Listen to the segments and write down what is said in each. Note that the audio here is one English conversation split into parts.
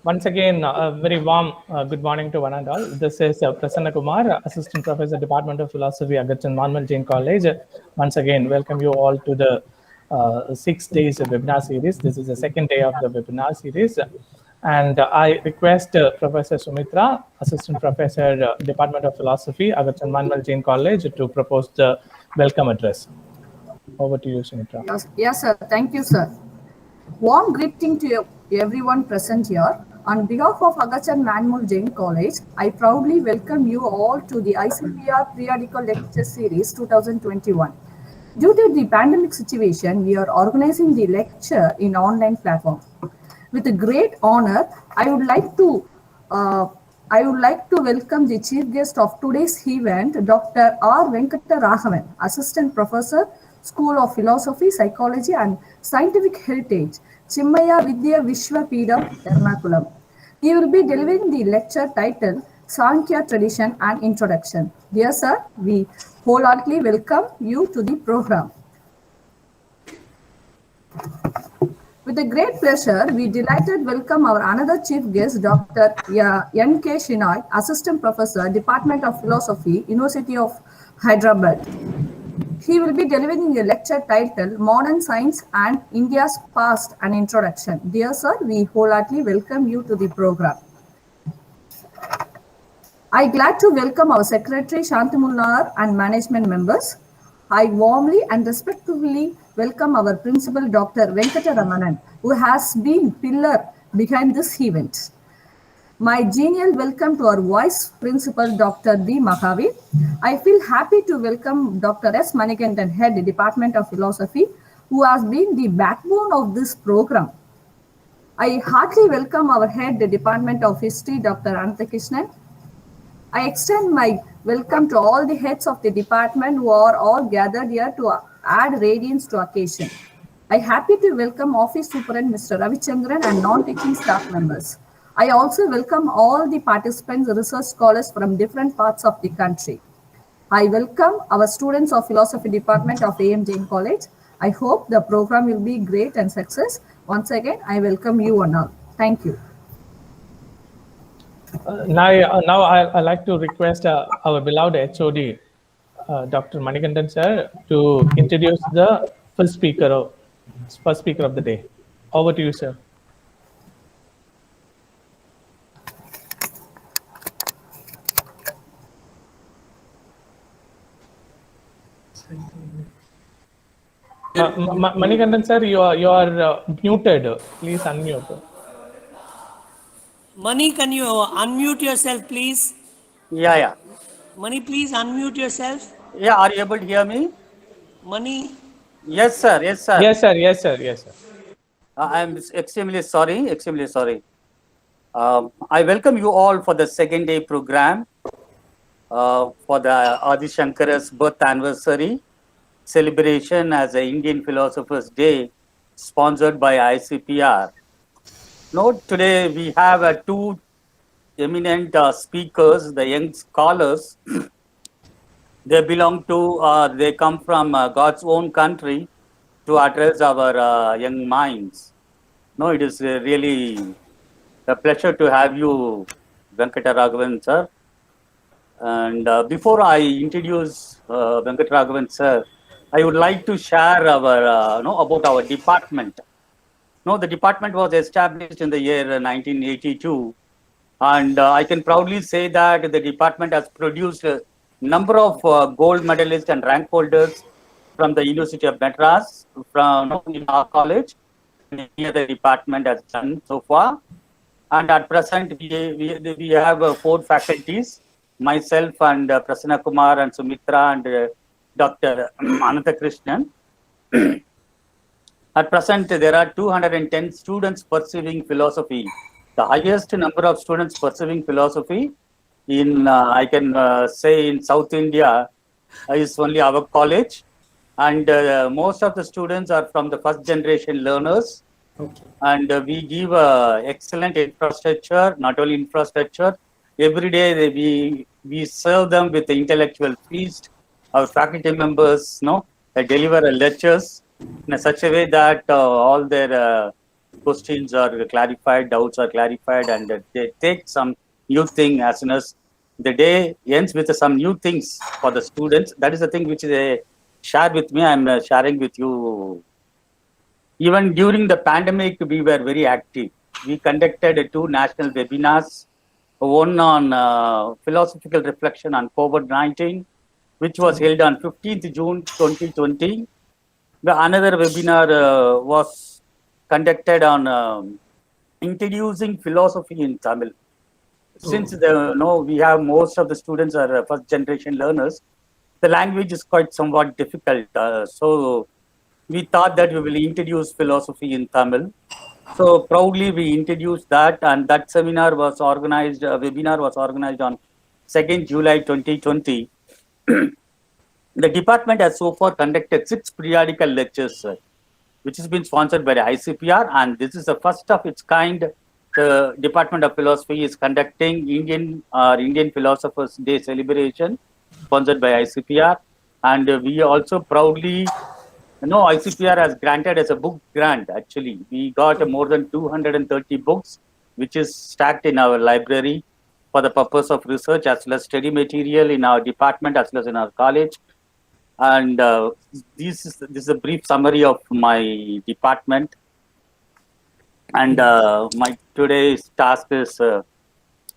Once again, a very warm good morning to one and all. This is Prasanna Kumar, Assistant Professor, Department of Philosophy, Agurchand Manmull Jain College. Once again, welcome you all to the 6 days webinar series. This is the second day of the webinar series. And I request Professor Sumitra, Assistant Professor, Department of Philosophy, Agurchand Manmull Jain College, to propose the welcome address. Over to you, Sumitra. Yes, sir. Thank you, sir. Warm greeting to everyone present here. On behalf of Agurchand Manmull Jain College, I proudly welcome you all to the ICPR Periodical Lecture Series 2021. Due to the pandemic situation, we are organizing the lecture in online platform. With a great honor, I would like to welcome the chief guest of today's event, Dr. R. Venkata Raghavan, Assistant Professor, School of Philosophy, Psychology and Scientific Heritage, Chinmaya Vishwavidyapeeth, Ernakulam. He will be delivering the lecture titled Samkhya Tradition and Introduction. Dear sir, we wholeheartedly welcome you to the program. With a great pleasure, we delighted welcome our another chief guest, Dr. N.K. Shinoy, Assistant Professor, Department of Philosophy, University of Hyderabad. He will be delivering a lecture titled Modern Science and India's Past, an Introduction. Dear sir, we wholeheartedly welcome you to the program. I glad to welcome our Secretary Shantimullar and management members. I warmly and respectfully welcome our Principal Dr. Venkata Raghavan, who has been pillar behind this event. My genial welcome to our Vice Principal Dr. D. Mahavi. I feel happy to welcome Dr. S. Manikandan, Head, Department of Philosophy, who has been the backbone of this program. I heartily welcome our Head, Department of History, Dr. Ananthakrishnan. I extend my welcome to all the heads of the department who are all gathered here to add radiance to occasion. I am happy to welcome Office Superintendent Mr. Ravichandran and non-teaching staff members. I also welcome all the participants, research scholars from different parts of the country. I welcome our students of Philosophy Department of AM Jain College. I hope the program will be great and success. Once again, I welcome you and all. Thank you. Now I'd like to request our beloved HOD, Dr. Manikandan sir, to introduce the first speaker of the day. Over to you, sir. Manikandan sir, you are muted. Please unmute. Mani, can you unmute yourself, please? Yeah. Mani, please unmute yourself. Yeah, are you able to hear me? Mani? Yes, sir. Yes, sir. I'm extremely sorry. I welcome you all for the second day program for the Adi Shankara's birth anniversary celebration as the Indian Philosopher's Day, sponsored by ICPR. Today we have two eminent speakers, the young scholars. They come from God's own country to address our young minds. It is really a pleasure to have you, Venkata Raghavan sir. And before I introduce Venkata Raghavan sir, I would like to share about our department. The department was established in the year 1982, and I can proudly say that the department has produced a number of gold medalists and rank holders from the University of Madras, from in our college, and any other department has done so far. And at present, we have 4 faculties, myself and Prasanna Kumar and Sumitra and Dr. Ananthakrishnan. At present, there are 210 students pursuing philosophy. The highest number of students pursuing philosophy in, I can say, in South India is only our college. And most of the students are from the first generation learners. Okay. And we give excellent infrastructure, not only infrastructure, every day we serve them with the intellectual feast. Our faculty members, they deliver lectures in such a way that all their questions are clarified, doubts are clarified, and they take some new thing as soon as the day ends with some new things for the students. That is the thing which they share with me. I'm sharing with you. Even during the pandemic, we were very active. We conducted two national webinars, one on philosophical reflection on COVID-19, which was held on 15th June 2020. The another webinar was conducted on introducing philosophy in Tamil. Since we have most of the students are first generation learners, the language is quite somewhat difficult. So we thought that we will introduce philosophy in Tamil. So proudly we introduced that, and that seminar was organized, webinar was organized on 2nd July 2020. The department has so far conducted 6 periodical lectures, which has been sponsored by the ICPR, and this is the first of its kind. The Department of Philosophy is conducting Indian Philosophers Day celebration, sponsored by ICPR, and we also proudly, ICPR has granted us a book grant. Actually, we got more than 230 books, which is stacked in our library for the purpose of research as well as study material in our department as well as in our college. And this is a brief summary of my department. And my today's task is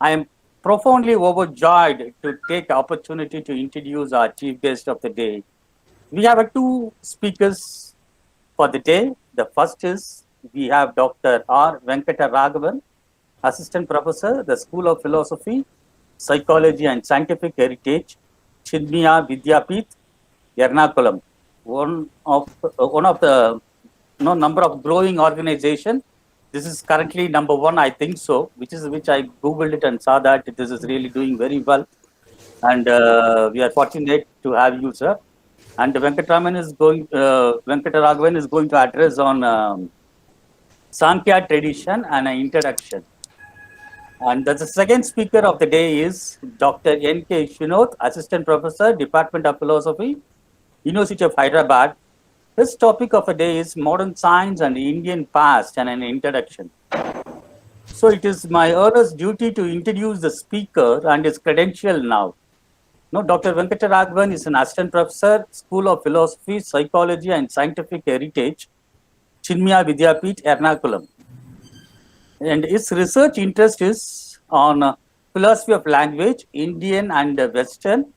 I am profoundly overjoyed to take the opportunity to introduce our chief guest of the day. We have two speakers for the day. The first is we have Dr. R. Venkata Raghavan, Assistant Professor, the School of Philosophy, Psychology and Scientific Heritage, Chinmaya Vidyapeeth, Ernakulam, one of the number of growing organization. This is currently number 1, I think so, which I googled it and saw that this is really doing very well, and we are fortunate to have you, sir. And Venkata Raghavan is going to address on Samkhya tradition and an introduction. And the second speaker of the day is Dr. N.K. Shinod, Assistant Professor, Department of Philosophy, University of Hyderabad. His topic of the day is Modern Science and Indian Past and an introduction. So it is my earnest duty to introduce the speaker and his credential now. Dr. Venkata Raghavan is an Assistant Professor, School of Philosophy, Psychology and Scientific Heritage, Chinmaya Vidyapeeth, Ernakulam. And his research interest is on philosophy of language, Indian and Western,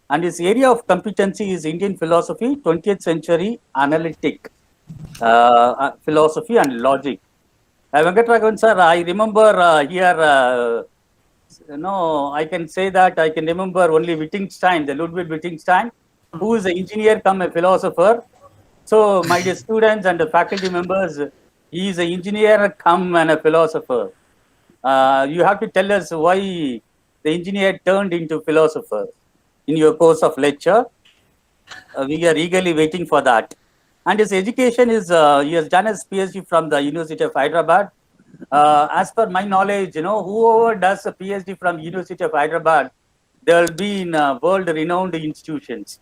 and his area of competency is Indian philosophy, 20th century analytic philosophy and logic. Venkata Raghavan sir, I remember here, I can say that I can remember only Wittgenstein, the Ludwig Wittgenstein, who is an engineer come a philosopher. So my dear students and the faculty members, he is an engineer come and a philosopher. You have to tell us why the engineer turned into philosopher in your course of lecture. We are eagerly waiting for that. And his education is, he has done his PhD from the University of Hyderabad. As per my knowledge, whoever does a PhD from University of Hyderabad, they will be in world-renowned institutions.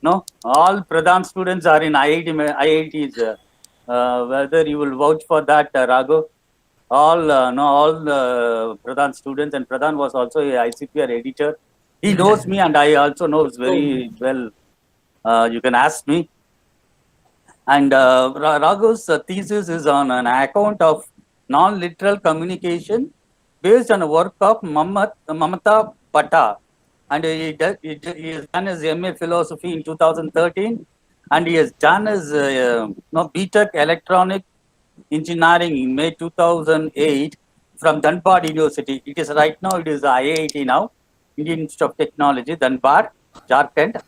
All Pradhan students are in IITs. Whether you will vouch for that, Raghu? All Pradhan students, and Pradhan was also a ICPR editor. He knows me, and I also knows very well. You can ask me. And Raghu's thesis is on an account of non-literal communication based on a work of Mamata Pata. And he has done his MA Philosophy in 2013, and he has done his BTech Electronic Engineering in May 2008 from Dhanbad University. It is right now, it is IIT now, Indian Institute of Technology, Dhanbad, Jharkhand.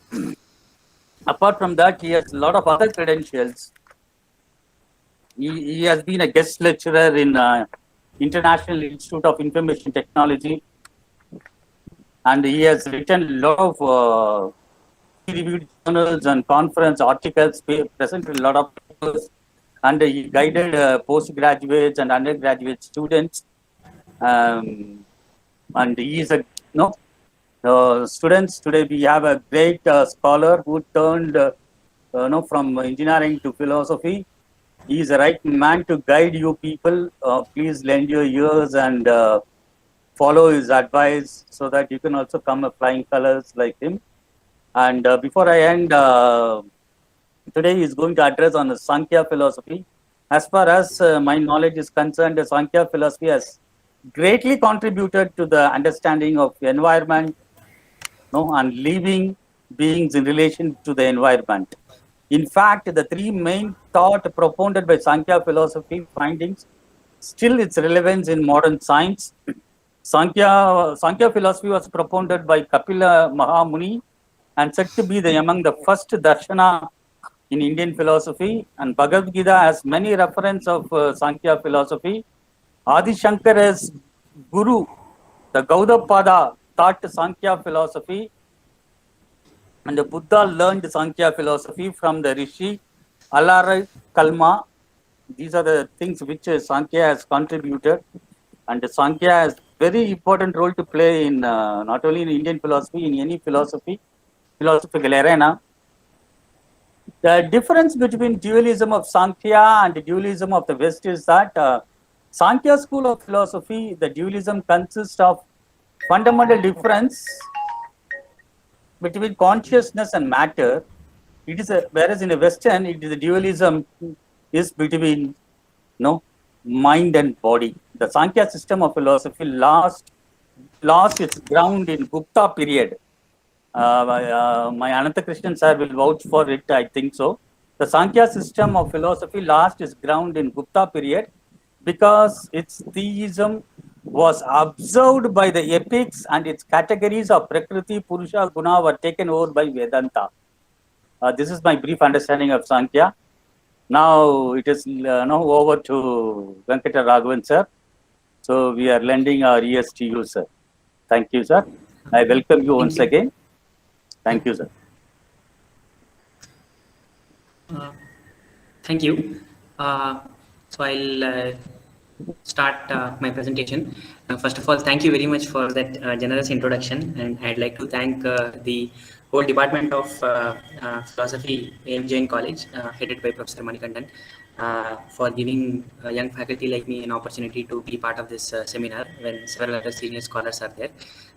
Apart from that, he has a lot of other credentials. He has been a guest lecturer in International Institute of Information Technology, and he has written a lot of peer-reviewed journals and conference articles, presented a lot of papers, and he guided postgraduates and undergraduate students. And he is students, today we have a great scholar who turned from engineering to philosophy. He is the right man to guide you people. Please lend your ears and follow his advice so that you can also come a flying colors like him. And before I end, today he is going to address on the Samkhya philosophy. As far as my knowledge is concerned, the Samkhya philosophy has greatly contributed to the understanding of environment, and living beings in relation to the environment. In fact, the three main thought propounded by Samkhya philosophy findings still its relevance in modern science. Samkhya philosophy was propounded by Kapila Mahamuni and said to be among the first darshana in Indian philosophy. And Bhagavad Gita has many references of Samkhya philosophy. Adi Shankara's guru, the Gaudapada, taught Samkhya philosophy, and the Buddha learned Samkhya philosophy from the Rishi Alara Kalma. These are the things which Samkhya has contributed, and Samkhya has very important role to play in not only in Indian philosophy, in any philosophical arena. The difference between dualism of Samkhya and the dualism of the West is that Samkhya school of philosophy, the dualism consists of fundamental difference between consciousness and matter. It is whereas in a Western, it is a dualism is between mind and body. The Samkhya system of philosophy lost its ground in Gupta period. My Ananthakrishnan sir will vouch for it, I think so. The Samkhya system of philosophy lost its ground in Gupta period because its theism was observed by the epics and its categories of Prakriti, Purusha, Guna were taken over by Vedanta. This is my brief understanding of Samkhya. Now it is now over to Venkata Raghavan sir. So we are lending our ears to you, sir. Thank you, sir. I welcome you once again. Thank you, sir. Thank you. So I'll start my presentation. First of all, thank you very much for that generous introduction, and I'd like to thank the whole Department of Philosophy in Jain College, headed by Professor Manikandan, for giving a young faculty like me an opportunity to be part of this seminar when several other senior scholars are there.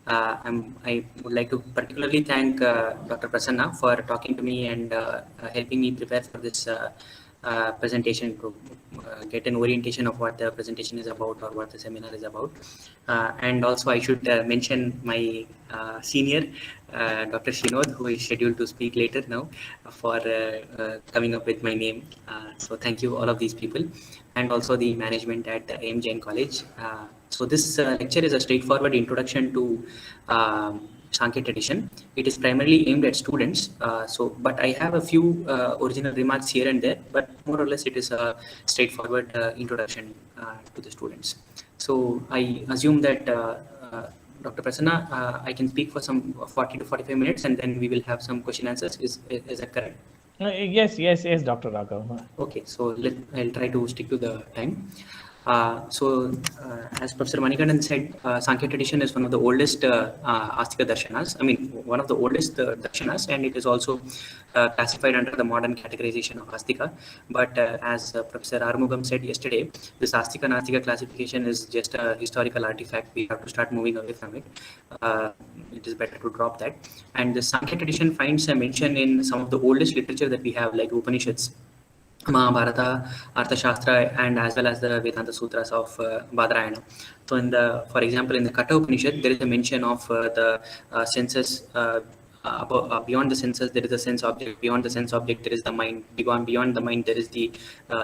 I would like to particularly thank Dr. Prasanna for talking to me and helping me prepare for this presentation, to get an orientation of what the presentation is about or what the seminar is about. And also I should mention my senior, Dr. Shinod, who is scheduled to speak later now, for coming up with my name. So thank you all of these people, and also the management at AM Jain College. So this lecture is a straightforward introduction to Samkhya tradition. It is primarily aimed at students. But I have a few original remarks here and there, but more or less it is a straightforward introduction to the students. So I assume that Dr. Prasanna, I can speak for some 40 to 45 minutes, and then we will have some question answers. Is that correct? Yes, Dr. Raghav. Okay, so I'll try to stick to the time. As Professor Manikandan said, Samkhya tradition is one of the oldest Astika darshanas. I mean, one of the oldest darshanas, and it is also classified under the modern categorization of Astika. But as Professor Armugam said yesterday, this Astika and Astika classification is just a historical artifact. We have to start moving away from it. It is better to drop that. And the Samkhya tradition finds a mention in some of the oldest literature that we have, like Upanishads, Mahabharata, Arthashastra, and as well as the Vedanta Sutras of Badarayana. So, for example, in the Katha Upanishad, there is a mention of the senses. Beyond the senses, there is a sense object. Beyond the sense object, there is the mind. Beyond the mind, there is the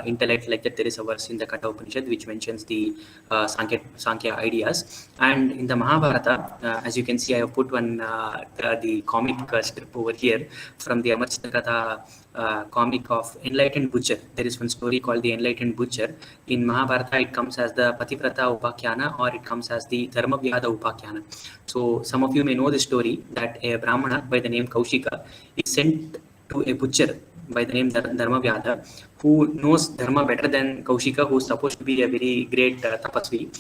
intellect. Like that, there is a verse in the Katha Upanishad which mentions the Samkhya ideas. And in the Mahabharata, as you can see, I have put one the comic strip over here from the Amarchita Katha comic of Enlightened Butcher. There is one story called the Enlightened Butcher. In Mahabharata, it comes as the Pativrata Upakyana, or it comes as the Dharmavyada Upakyana. So some of you may know the story that a Brahmana by the name Kaushika is sent to a butcher by the name Dharmavyada, who knows Dharma better than Kaushika, who is supposed to be a very great tapasvi.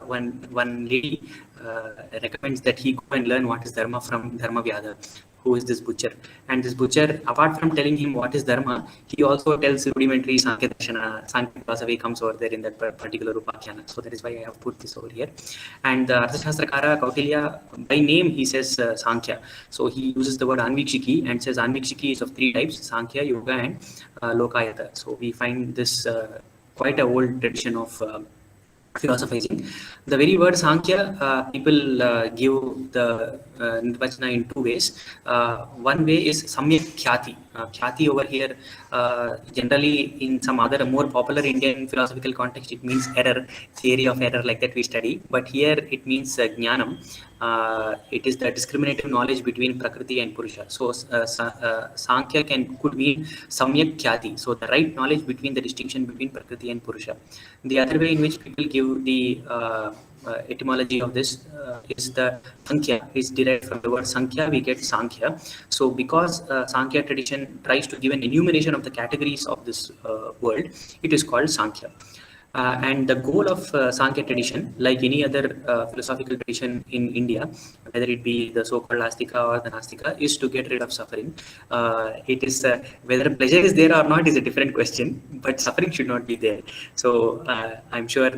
One lady recommends that he go and learn what is Dharma from Dharmavyada, who is this butcher. And this butcher, apart from telling him what is dharma, he also tells rudimentary Sankhya Darshana, Sankhya philosophy comes over there in that particular Upakhyan. So that is why I have put this over here. And the Arthashastrakara Kautilya, by name, he says Sankhya. So he uses the word Anvikshiki and says Anvikshiki is of three types: Sankhya, Yoga, and Lokayata. So we find this quite an old tradition of philosophizing. The very word Sankhya, people give the nirvachana in two ways. One way is Samyak Khyati. Khyati over here, generally in some other more popular Indian philosophical context, it means error, theory of error, like that we study. But here it means Jnanam. It is the discriminative knowledge between Prakriti and Purusha. So Sankhya could mean Samyak Khyati. So the right knowledge between the distinction between Prakriti and Purusha. The other way in which people give the etymology of this is the Sankhya. It's derived from the word Sankhya, we get Sankhya. So because Sankhya tradition tries to give an enumeration of the categories of this world, it is called Sankhya. And the goal of Sankhya tradition, like any other philosophical tradition in India, whether it be the so-called Astika or the Nastika, is to get rid of suffering. It is whether pleasure is there or not is a different question, but suffering should not be there. So I'm sure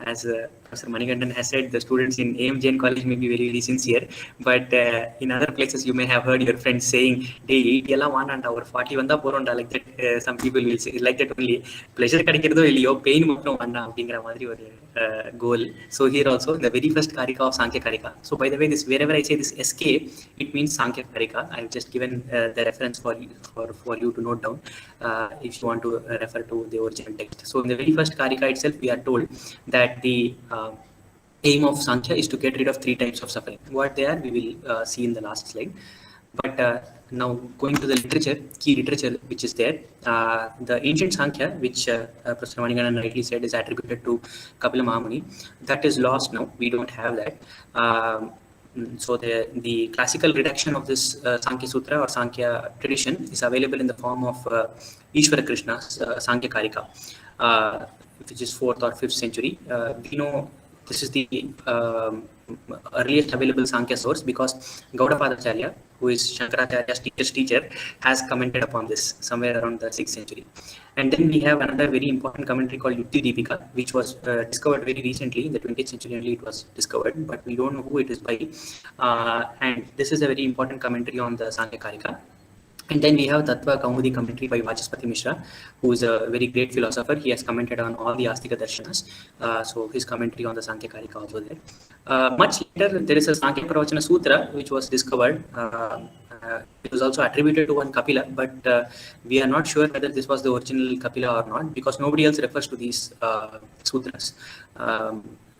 as Professor Manikandan has said, the students in AM Jain College may be very, very sincere, but in other places you may have heard your friends saying, "Hey, 80 yalla vaananda or 40 vanda poronda," like that. Some people will say like that only. Pleasure kadikkiradho illiyo, pain mattum vanda அப்படிங்கிற மாதிரி ஒரு goal. So here also the very first karika of Sankhya Karika. So by the way, this wherever I say this SK, it means Sankhya Karika. I've just given the reference for you to note down if you want to refer to the original text. So in the very first karika itself, we are told that the aim of Sankhya is to get rid of three types of suffering. What they are, we will see in the last slide. But now going to the literature, key literature which is there, the ancient Sankhya, which Professor Manikandan rightly said is attributed to Kapila Mahamuni, that is lost now. We don't have that. So the classical redaction of this Sankhya Sutra or Sankhya tradition is available in the form of Ishvara Krishna's Sankhya Karika, which is 4th or 5th century. We know this is the earliest available Sankhya source because Gaudapadacharya, who is Shankaracharya's teacher's teacher, has commented upon this somewhere around the 6th century. And then we have another very important commentary called Yukti Deepika, which was discovered very recently. In the 20th century only it was discovered, but we don't know who it is by. And this is a very important commentary on the Sankhya Karika. And then we have Tattva Kaumudi commentary by Vachaspati Mishra, who is a very great philosopher. He has commented on all the Astika Darshanas. So his commentary on the Sankhya Karika also there. Much later, there is a Sankhya Pravachana Sutra, which was discovered. It was also attributed to one Kapila, but we are not sure whether this was the original Kapila or not, because nobody else refers to these sutras.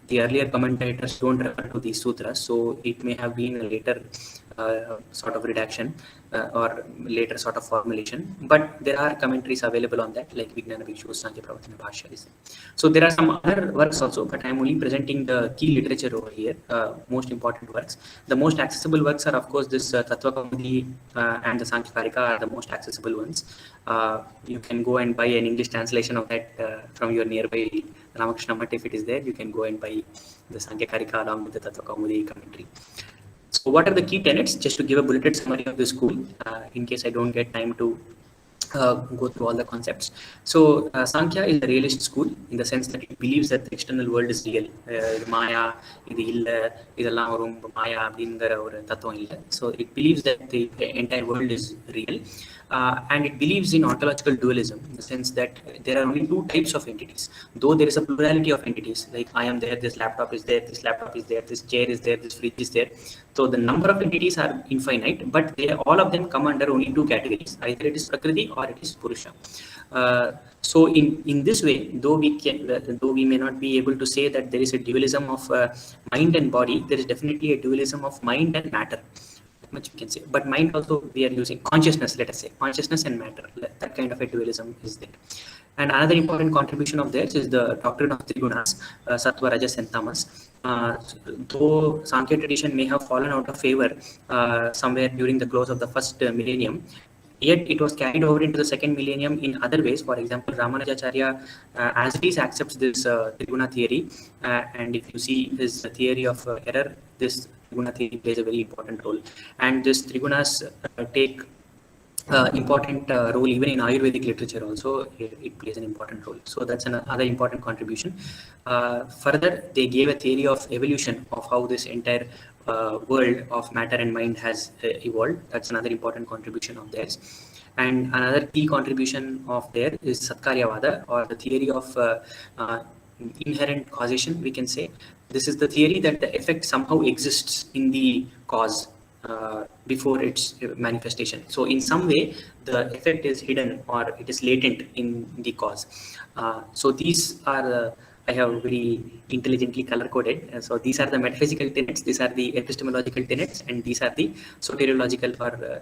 The earlier commentators don't refer to these sutras, so it may have been a later sort of redaction or later sort of formulation, but there are commentaries available on that, like Vijnana Bhikshu's Sankhya Pravachana Bhashya. So there are some other works also, but I am only presenting the key literature over here, most important works. The most accessible works are, of course, this Tattva Kaumudi and the Sankhya Karika are the most accessible ones. You can go and buy an English translation of that from your nearby Ramakrishna Math. If it is there, you can go and buy the Sankhya Karika along with the Tattva Kaumudi commentary. So what are the key tenets? Just to give a bulleted summary of the school, in case I don't get time to go through all the concepts. So Sankhya is a realist school in the sense that it believes that the external world is real. Maya, idella orum Maya abdingra or tattvam illa. So it believes that the entire world is real. And it believes in ontological dualism in the sense that there are only two types of entities, though there is a plurality of entities, like I am there, this laptop is there, this laptop is there, this chair is there, this fridge is there. So the number of entities are infinite, but all of them come under only two categories: either it is Prakriti or it is Purusha. So in this way, though we may not be able to say that there is a dualism of mind and body, there is definitely a dualism of mind and matter. Much we can say, but mind also we are using consciousness, let us say consciousness and matter, that kind of a dualism is there. And another important contribution of theirs is the doctrine of Trigunas, Sattva, Rajas and Tamas. Though Sankhya tradition may have fallen out of favor somewhere during the close of the first millennium, Yet it was carried over into the second millennium in other ways. For example, Ramanujacharya as it is accepts this Triguna theory, and if you see his theory of error, this Triguna theory plays a very important role. And this Trigunas take important role even in Ayurvedic literature also. It plays an important role. So that's another important contribution. Further, they gave a theory of evolution of how this entire world of matter and mind has evolved. That's another important contribution of theirs. And another key contribution of theirs is Satkaryavada, or the theory of inherent causation, we can say. This is the theory that the effect somehow exists in the cause before its manifestation. So in some way, the effect is hidden or it is latent in the cause. So these are I have very intelligently color coded. So these are the metaphysical tenets, these are the epistemological tenets, and these are the soteriological, or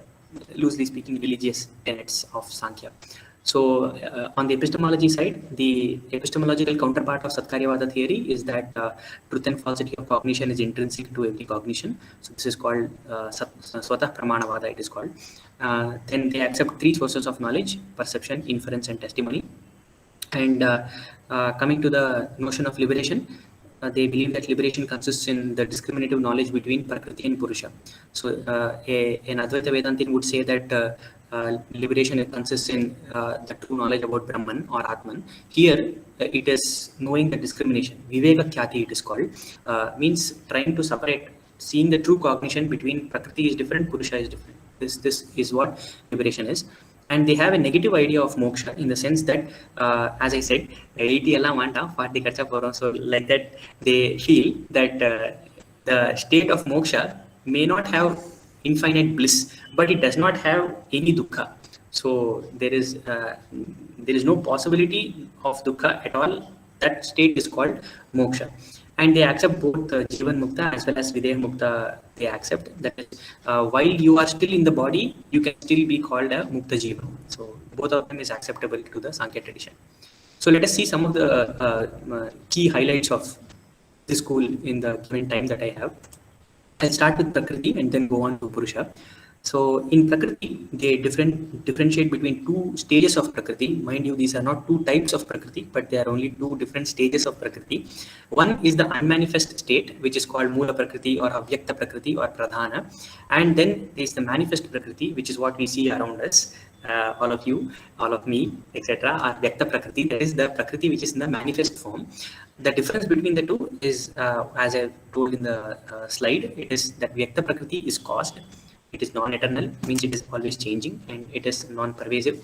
loosely speaking, religious tenets of Samkhya. So on the epistemology side, the epistemological counterpart of Satkaryavada theory is that truth and falsity of cognition is intrinsic to every cognition. So this is called Swatah Pramanavada, it is called. Then they accept three sources of knowledge: perception, inference, and testimony. And coming to the notion of liberation, they believe that liberation consists in the discriminative knowledge between Prakriti and Purusha. So an Advaita Vedantin would say that liberation consists in the true knowledge about Brahman or Atman. Here it is knowing the discrimination. Viveka Khyati it is called, means trying to separate, seeing the true cognition between Prakriti is different, Purusha is different. This is what liberation is. And they have a negative idea of moksha in the sense that, as I said, 80 ella vanta 40 kacha porom. So like that, they feel that the state of moksha may not have infinite bliss, but it does not have any dukkha. So there is no possibility of dukkha at all. That state is called moksha. And they accept both Jivan Mukta as well as Videha Mukta. They accept that is, while you are still in the body, you can still be called a Mukta Jiva. So both of them is acceptable to the Samkhya tradition. So let us see some of the key highlights of this school in the given time that I have. I'll start with Prakriti and then go on to Purusha. So in Prakriti, they differentiate between two stages of Prakriti. Mind you, these are not two types of Prakriti, but they are only two different stages of Prakriti. One is the unmanifest state, which is called Mula Prakriti or Avyakta Prakriti or Pradhana. And then there is the manifest Prakriti, which is what we see around us. All of you, all of me, etc. are Vyakta Prakriti. That is the Prakriti which is in the manifest form. The difference between the two is, as I told in the slide, it is that Vyakta Prakriti is caused. It is non-eternal, means it is always changing, and it is non-pervasive,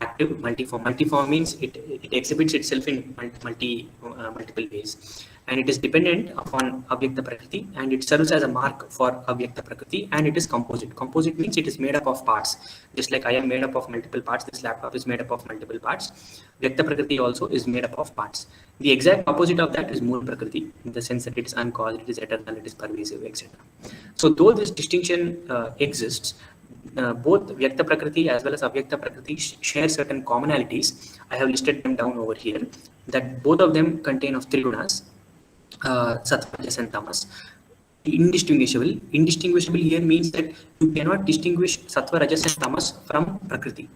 active, multiform. Multiform means it exhibits itself in multiple ways, and it is dependent upon Avyakta Prakriti, and it serves as a mark for Avyakta Prakriti, and it is composite. Composite means it is made up of parts. Just like I am made up of multiple parts, this laptop is made up of multiple parts. Vyakta Prakriti also is made up of parts. The exact opposite of that is Mool Prakriti, in the sense that it is uncaused, it is eternal, it is pervasive, etc. So though this distinction exists, both Vyakta Prakriti as well as Avyakta Prakriti share certain commonalities. I have listed them down over here, that both of them contain of three gunas, Sattva, Rajas and Tamas. Indistinguishable. Indistinguishable here means that you cannot distinguish Sattva, Rajas and Tamas from Prakriti.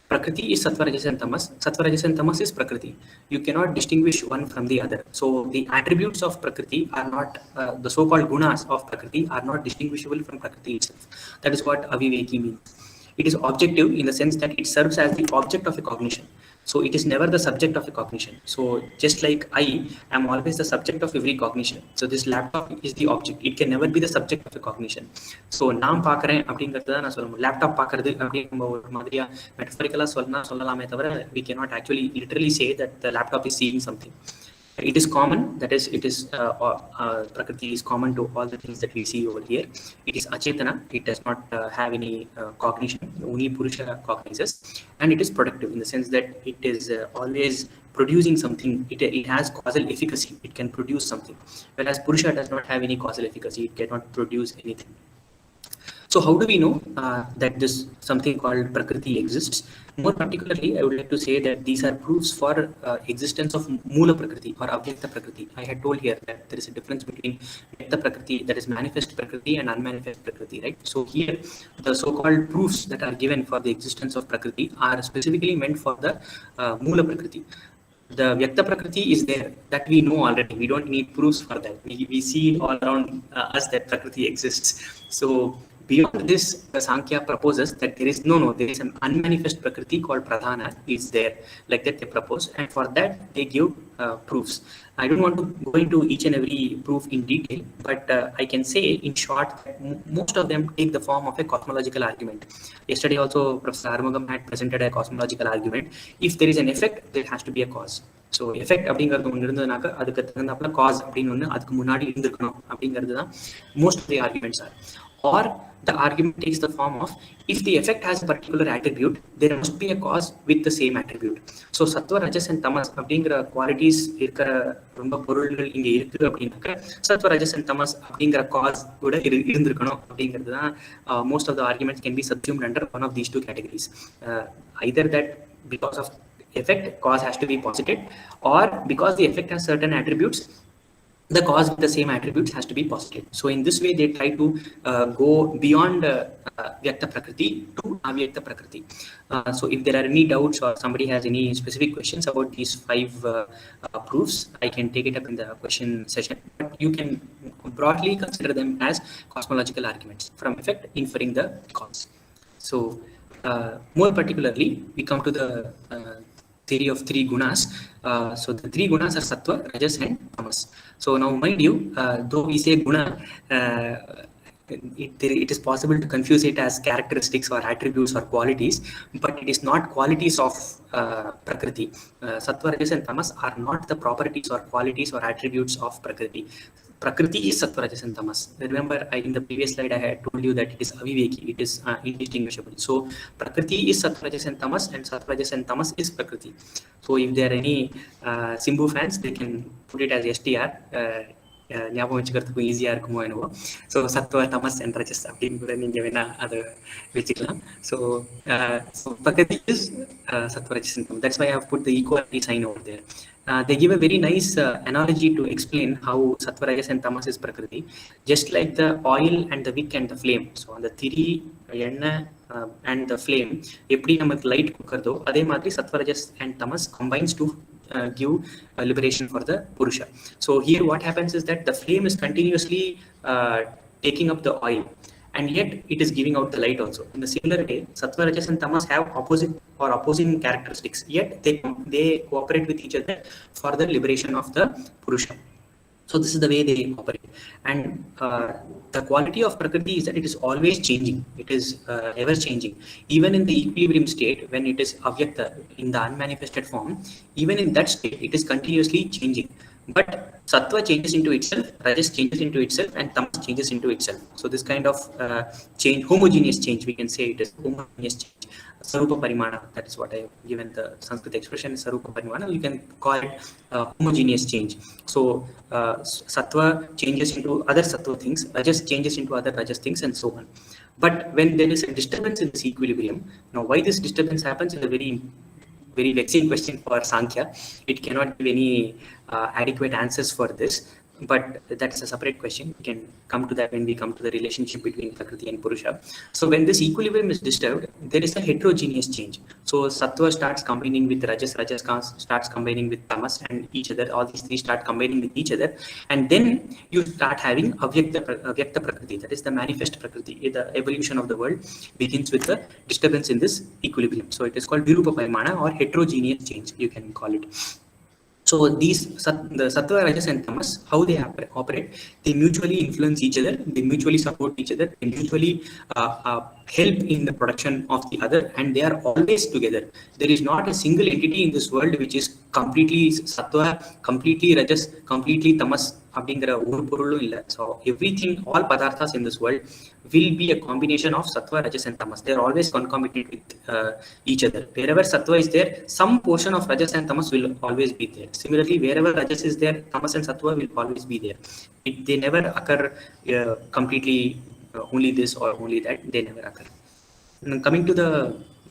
Prakriti is Sattva, Rajas and Tamas. Sattva, Rajas and Tamas is Prakriti. You cannot distinguish one from the other. So the attributes of Prakriti are not, the so-called gunas of Prakriti are not distinguishable from Prakriti itself. That is what aviveki means. It is objective in the sense that it serves as the object of a cognition. So it is never the subject of a cognition. So just like I am always the subject of every cognition. So this laptop is the object. It can never be the subject of a cognition. So நாம் பார்க்கிறேன் அப்படிங்கிறது தான் நான் சொல்ல laptop பார்க்கறது அப்படின்னு நம்ம ஒரு மாதிரியா மெட்டஃபரிக்கலா சொல்லலாமே தவிர we cannot actually literally say that the laptop is seeing something. It is common, that is, it is Prakriti is common to all the things that we see over here. It is achetana, it does not have any cognition, only Purusha cognizes, and it is productive in the sense that it is always producing something. It has causal efficacy, it can produce something, whereas Purusha does not have any causal efficacy, it cannot produce anything. So how do we know that this something called Prakriti exists? More particularly, I would like to say that these are proofs for existence of Mula Prakriti or Avyakta Prakriti. I had told here that there is a difference between Vyakta Prakriti, that is manifest Prakriti, and unmanifest Prakriti, right? So here, the so-called proofs that are given for the existence of Prakriti are specifically meant for the Mula Prakriti. The Vyakta Prakriti is there, that we know already. We don't need proofs for that. We see it all around us that Prakriti exists. So beyond this, the Samkhya proposes that there is there is an unmanifest Prakriti called Pradhana is there, like that they propose, and for that they give proofs. I don't want to go into each and every proof in detail, but I can say in short that most of them take the form of a cosmological argument. Yesterday also Professor Armugam had presented a cosmological argument. If there is an effect, there has to be a cause. So effect அப்படிங்கிறது ஒன்று இருந்ததுனாக்கா அதுக்கு தகுந்தாப்புல cos அப்படின்னு ஒன்று அதுக்கு முன்னாடி இருந்திருக்கணும் அப்படிங்கிறது தான் most of the arguments are. Are the argument takes the form of, if the effect has a particular attribute, there must be a cause with the same attribute. So sattva, rajas and tamas அப்படிங்கிற qualities இருக்கிற ரொம்ப பொருள்கள் இங்கே இருக்குது அப்படின்னாக்க சத்வ, ரஜஸ் and தமஸ் அப்படிங்கிற காஸ் கூட இருந்திருக்கணும் அப்படிங்கிறது தான் most of the arguments can be subsumed under one of these two categories. either that because of effect, cause has to be posited, or because the effect has certain attributes, the cause with the same attributes has to be positive. So in this way, they try to go beyond Vyakta Prakriti to Avyakta Prakriti. So if there are any doubts or somebody has any specific questions about these 5 proofs, I can take it up in the question session. But you can broadly consider them as cosmological arguments from effect inferring the cause. So more particularly, we come to the theory of 3 gunas. So the 3 gunas are sattva, rajas and tamas. So now mind you, though we say guna, it is possible to confuse it as characteristics or attributes or qualities, but it is not qualities of Prakriti. Sattva, rajas and tamas are not the properties or qualities or attributes of Prakriti. Prakriti is sattva, rajas and tamas. Remember, in the previous slide I had told you that it is aviveki, it is indistinguishable. So Prakriti is sattva, rajas and tamas, and sattva, rajas and tamas is Prakriti. So if there are any Simbu fans, they can put it as STR. ஞாபகம் வச்சுக்கிறதுக்கும் ஈஸியாக இருக்குமோ என்னவோ. So சத்வ, தமஸ் and ரஜஸ் அப்படின்னு கூட நீங்கள் வேணால் அதை வச்சுக்கலாம். So Prakriti is sattva, rajas and tamas. That's why I have put the equality sign over there. They give a very nice analogy to explain how sattva, rajas and tamas is Prakriti. Just like the oil and the wick and the flame. So on the thiri, எண்ணெய் and the flame, எப்படி நமக்கு light கொடுக்கறதோ அதே மாதிரி sattva, rajas and tamas combines to give liberation for the Purusha. So here what happens is that the flame is continuously taking up the oil, and yet it is giving out the light also. In the similar way, sattva, rajas and tamas have opposite or opposing characteristics, yet they cooperate with each other for the liberation of the Purusha. So this is the way they operate. And the quality of Prakriti is that it is always changing. It is ever changing. Even in the equilibrium state, when it is avyakta, in the unmanifested form, even in that state, it is continuously changing. But sattva changes into itself, rajas changes into itself, and tamas changes into itself. So this kind of change, homogeneous change, we can say it is homogeneous change. Sarupa Parimana, that is what I have given the Sanskrit expression, is Sarupa Parimana. You can call it homogeneous change. So sattva changes into other sattva things, rajas changes into other rajas things, and so on. But when there is a disturbance in this equilibrium, now why this disturbance happens is a very vexing question for Samkhya. It cannot give any adequate answers for this, but that is a separate question. We can come to that when we come to the relationship between Prakriti and Purusha. So when this equilibrium is disturbed, there is a heterogeneous change. So sattva starts combining with rajas, rajas starts combining with tamas, and each other, all these 3 start combining with each other, and then you start having avyakta Prakriti, that is the manifest Prakriti. The evolution of the world begins with the disturbance in this equilibrium. So it is called virupa parimana or heterogeneous change, you can call it. So these, the sattva, rajas and tamas, how they operate, they mutually influence each other, they mutually support each other, they mutually help in the production of the other, and they are always together. There is not a single entity in this world which is completely sattva, completely rajas, completely tamas அப்படிங்கிற ஒரு பொருளும் இல்லை. So everything, all padarthas in this world will be a combination of sattva, rajas and tamas. They are always concomitant with each other. Wherever sattva is there, some portion of rajas and tamas will always be there. Similarly, wherever rajas is there, tamas and sattva will always be there. They never occur completely only this or only that, they never occur. And coming to the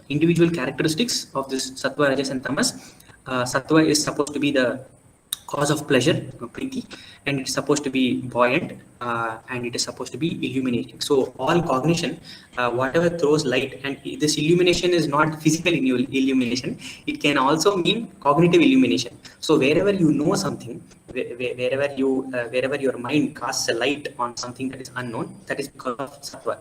individual characteristics of this sattva, rajas, and tamas, sattva is supposed to be the cause of pleasure, priti, and it's supposed to be buoyant, and it is supposed to be illuminating. So all cognition, whatever throws light, and this illumination is not physical illumination, it can also mean cognitive illumination. So wherever you know something, wherever your mind casts a light on something that is unknown, that is because of sattva.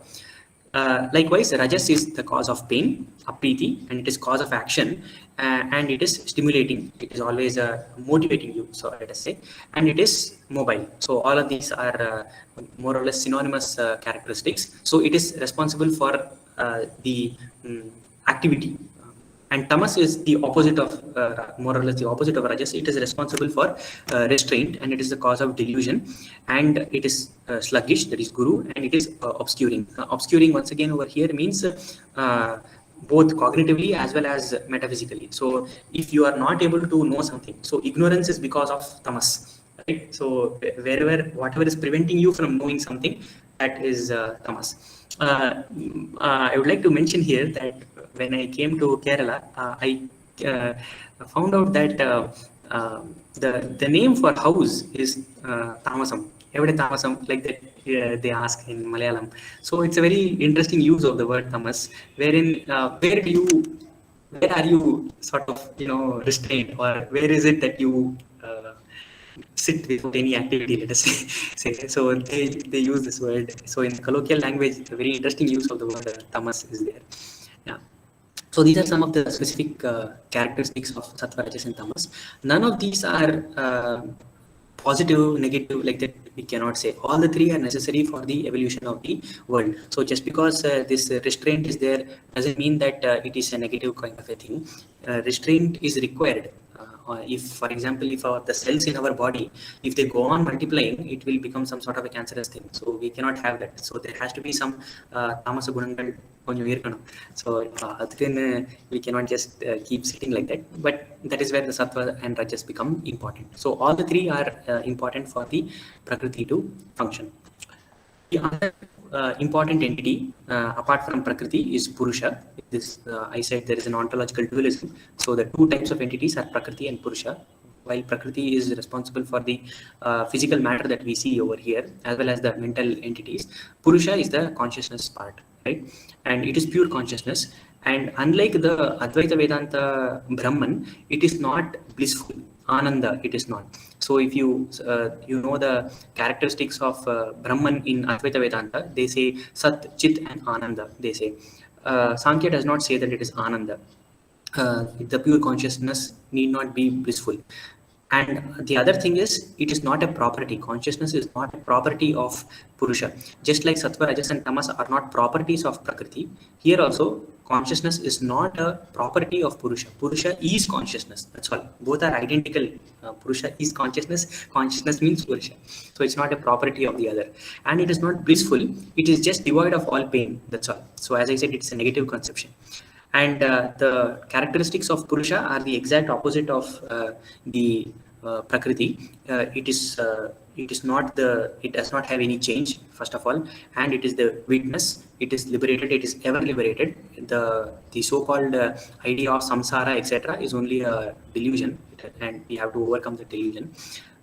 Likewise, rajas is the cause of pain, apriti, and it is cause of action, and it is stimulating. It is always motivating you, so let us say, and it is mobile. So all of these are more or less synonymous characteristics. So it is responsible for the activity. And tamas is the opposite of, more or less the opposite of rajas. It is responsible for restraint, and it is the cause of delusion, and it is sluggish, that is guru, and it is obscuring. Obscuring, once again, over here means both cognitively as well as metaphysically. So if you are not able to know something, so ignorance is because of tamas, right? So whatever is preventing you from knowing something, that is tamas. I would like to mention here that when I came to Kerala, I found out that the name for house is Tamasam. Every Tamasam, like that they ask in Malayalam. So it's a very interesting use of the word tamas, wherein where are you sort of restrained, or where is it that you sit without any activity, let us say. So they use this word. So in colloquial language, a very interesting use of the word tamas is there. Yeah. So these are some of the specific characteristics of sattva, rajas, and tamas. None of these are positive, negative, like that we cannot say. All the three are necessary for the evolution of the world. So just because this restraint is there doesn't mean that it is a negative kind of a thing. Restraint is required. If, for example, if the cells in our body, if they go on multiplying, it will become some sort of a cancerous thing. So we cannot have that. So there has to be some tamasa gunangal konjam irukkanum. So we cannot just keep sitting like that. But that is where the sattva and rajas become important. So all the three are important for the prakriti to function. The other important entity apart from prakriti is purusha. This I said there is an ontological dualism. So the two types of entities are prakriti and purusha. While prakriti is responsible for the physical matter that we see over here, as well as the mental entities, purusha is the consciousness part, right? And it is pure consciousness. And unlike the Advaita Vedanta Brahman, it is not blissful. Ananda, it is not. So if you know the characteristics of Brahman in Advaita Vedanta, they say Sat, Chit, and Ananda. They say Samkhya does not say that it is Ananda. The pure consciousness need not be blissful. And the other thing is, it is not a property. Consciousness is not a property of Purusha. Just like Sattva, Rajas, and Tamas are not properties of Prakriti, here also consciousness is not a property of Purusha. Purusha is consciousness. That's all. Both are identical. Purusha is consciousness. Consciousness means Purusha. So it's not a property of the other. And it is not blissful. It is just devoid of all pain. That's all. So as I said, it's a negative conception. And the characteristics of Purusha are the exact opposite of the Prakriti. It does not have any change, first of all, and it is the witness. It is liberated. It is ever liberated. The so-called idea of samsara, etc., is only a delusion, and we have to overcome the delusion.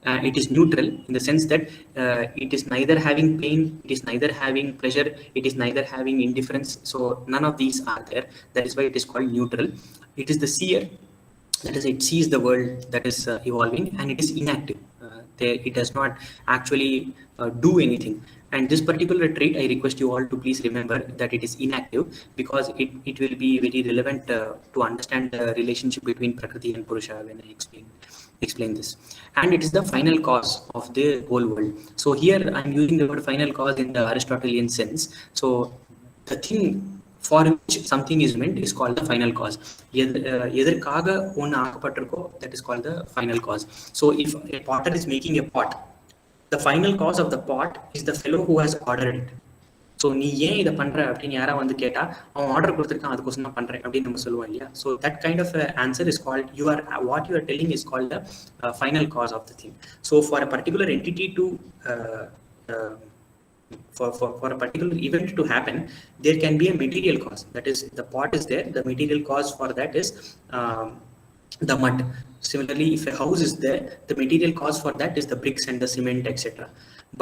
It is neutral in the sense that it is neither having pain, it is neither having pleasure, it is neither having indifference. So none of these are there. That is why it is called neutral. It is the seer. That is, it sees the world that is evolving, and it is inactive. It does not actually do anything. And this particular trait, I request you all to please remember that it is inactive, because it will be very relevant to understand the relationship between Prakriti and Purusha when I explain this. And it is the final cause of the whole world. So here I'm using the word final cause in the Aristotelian sense. So the thing for which something is meant is called the final cause. That is called the final cause. So if a potter is making a pot, the final cause of the pot is the fellow who has ordered it. So நீ ஏன் இதை பண்ற அப்படின்னு யாரா வந்து கேட்டா அவன் order கொடுத்துருக்கான், அதுக்கோசம் நான் பண்றேன் அப்படின்னு நம்ம சொல்லுவோம் இல்லையா. So that kind of answer is called, what you are telling is called the final cause of the thing. So for a particular entity to for a particular event to happen, there can be a material cause. That is, the pot is there. The material cause for that is the mud. Similarly, if a house is there, the material cause for that is the bricks and the cement, etc.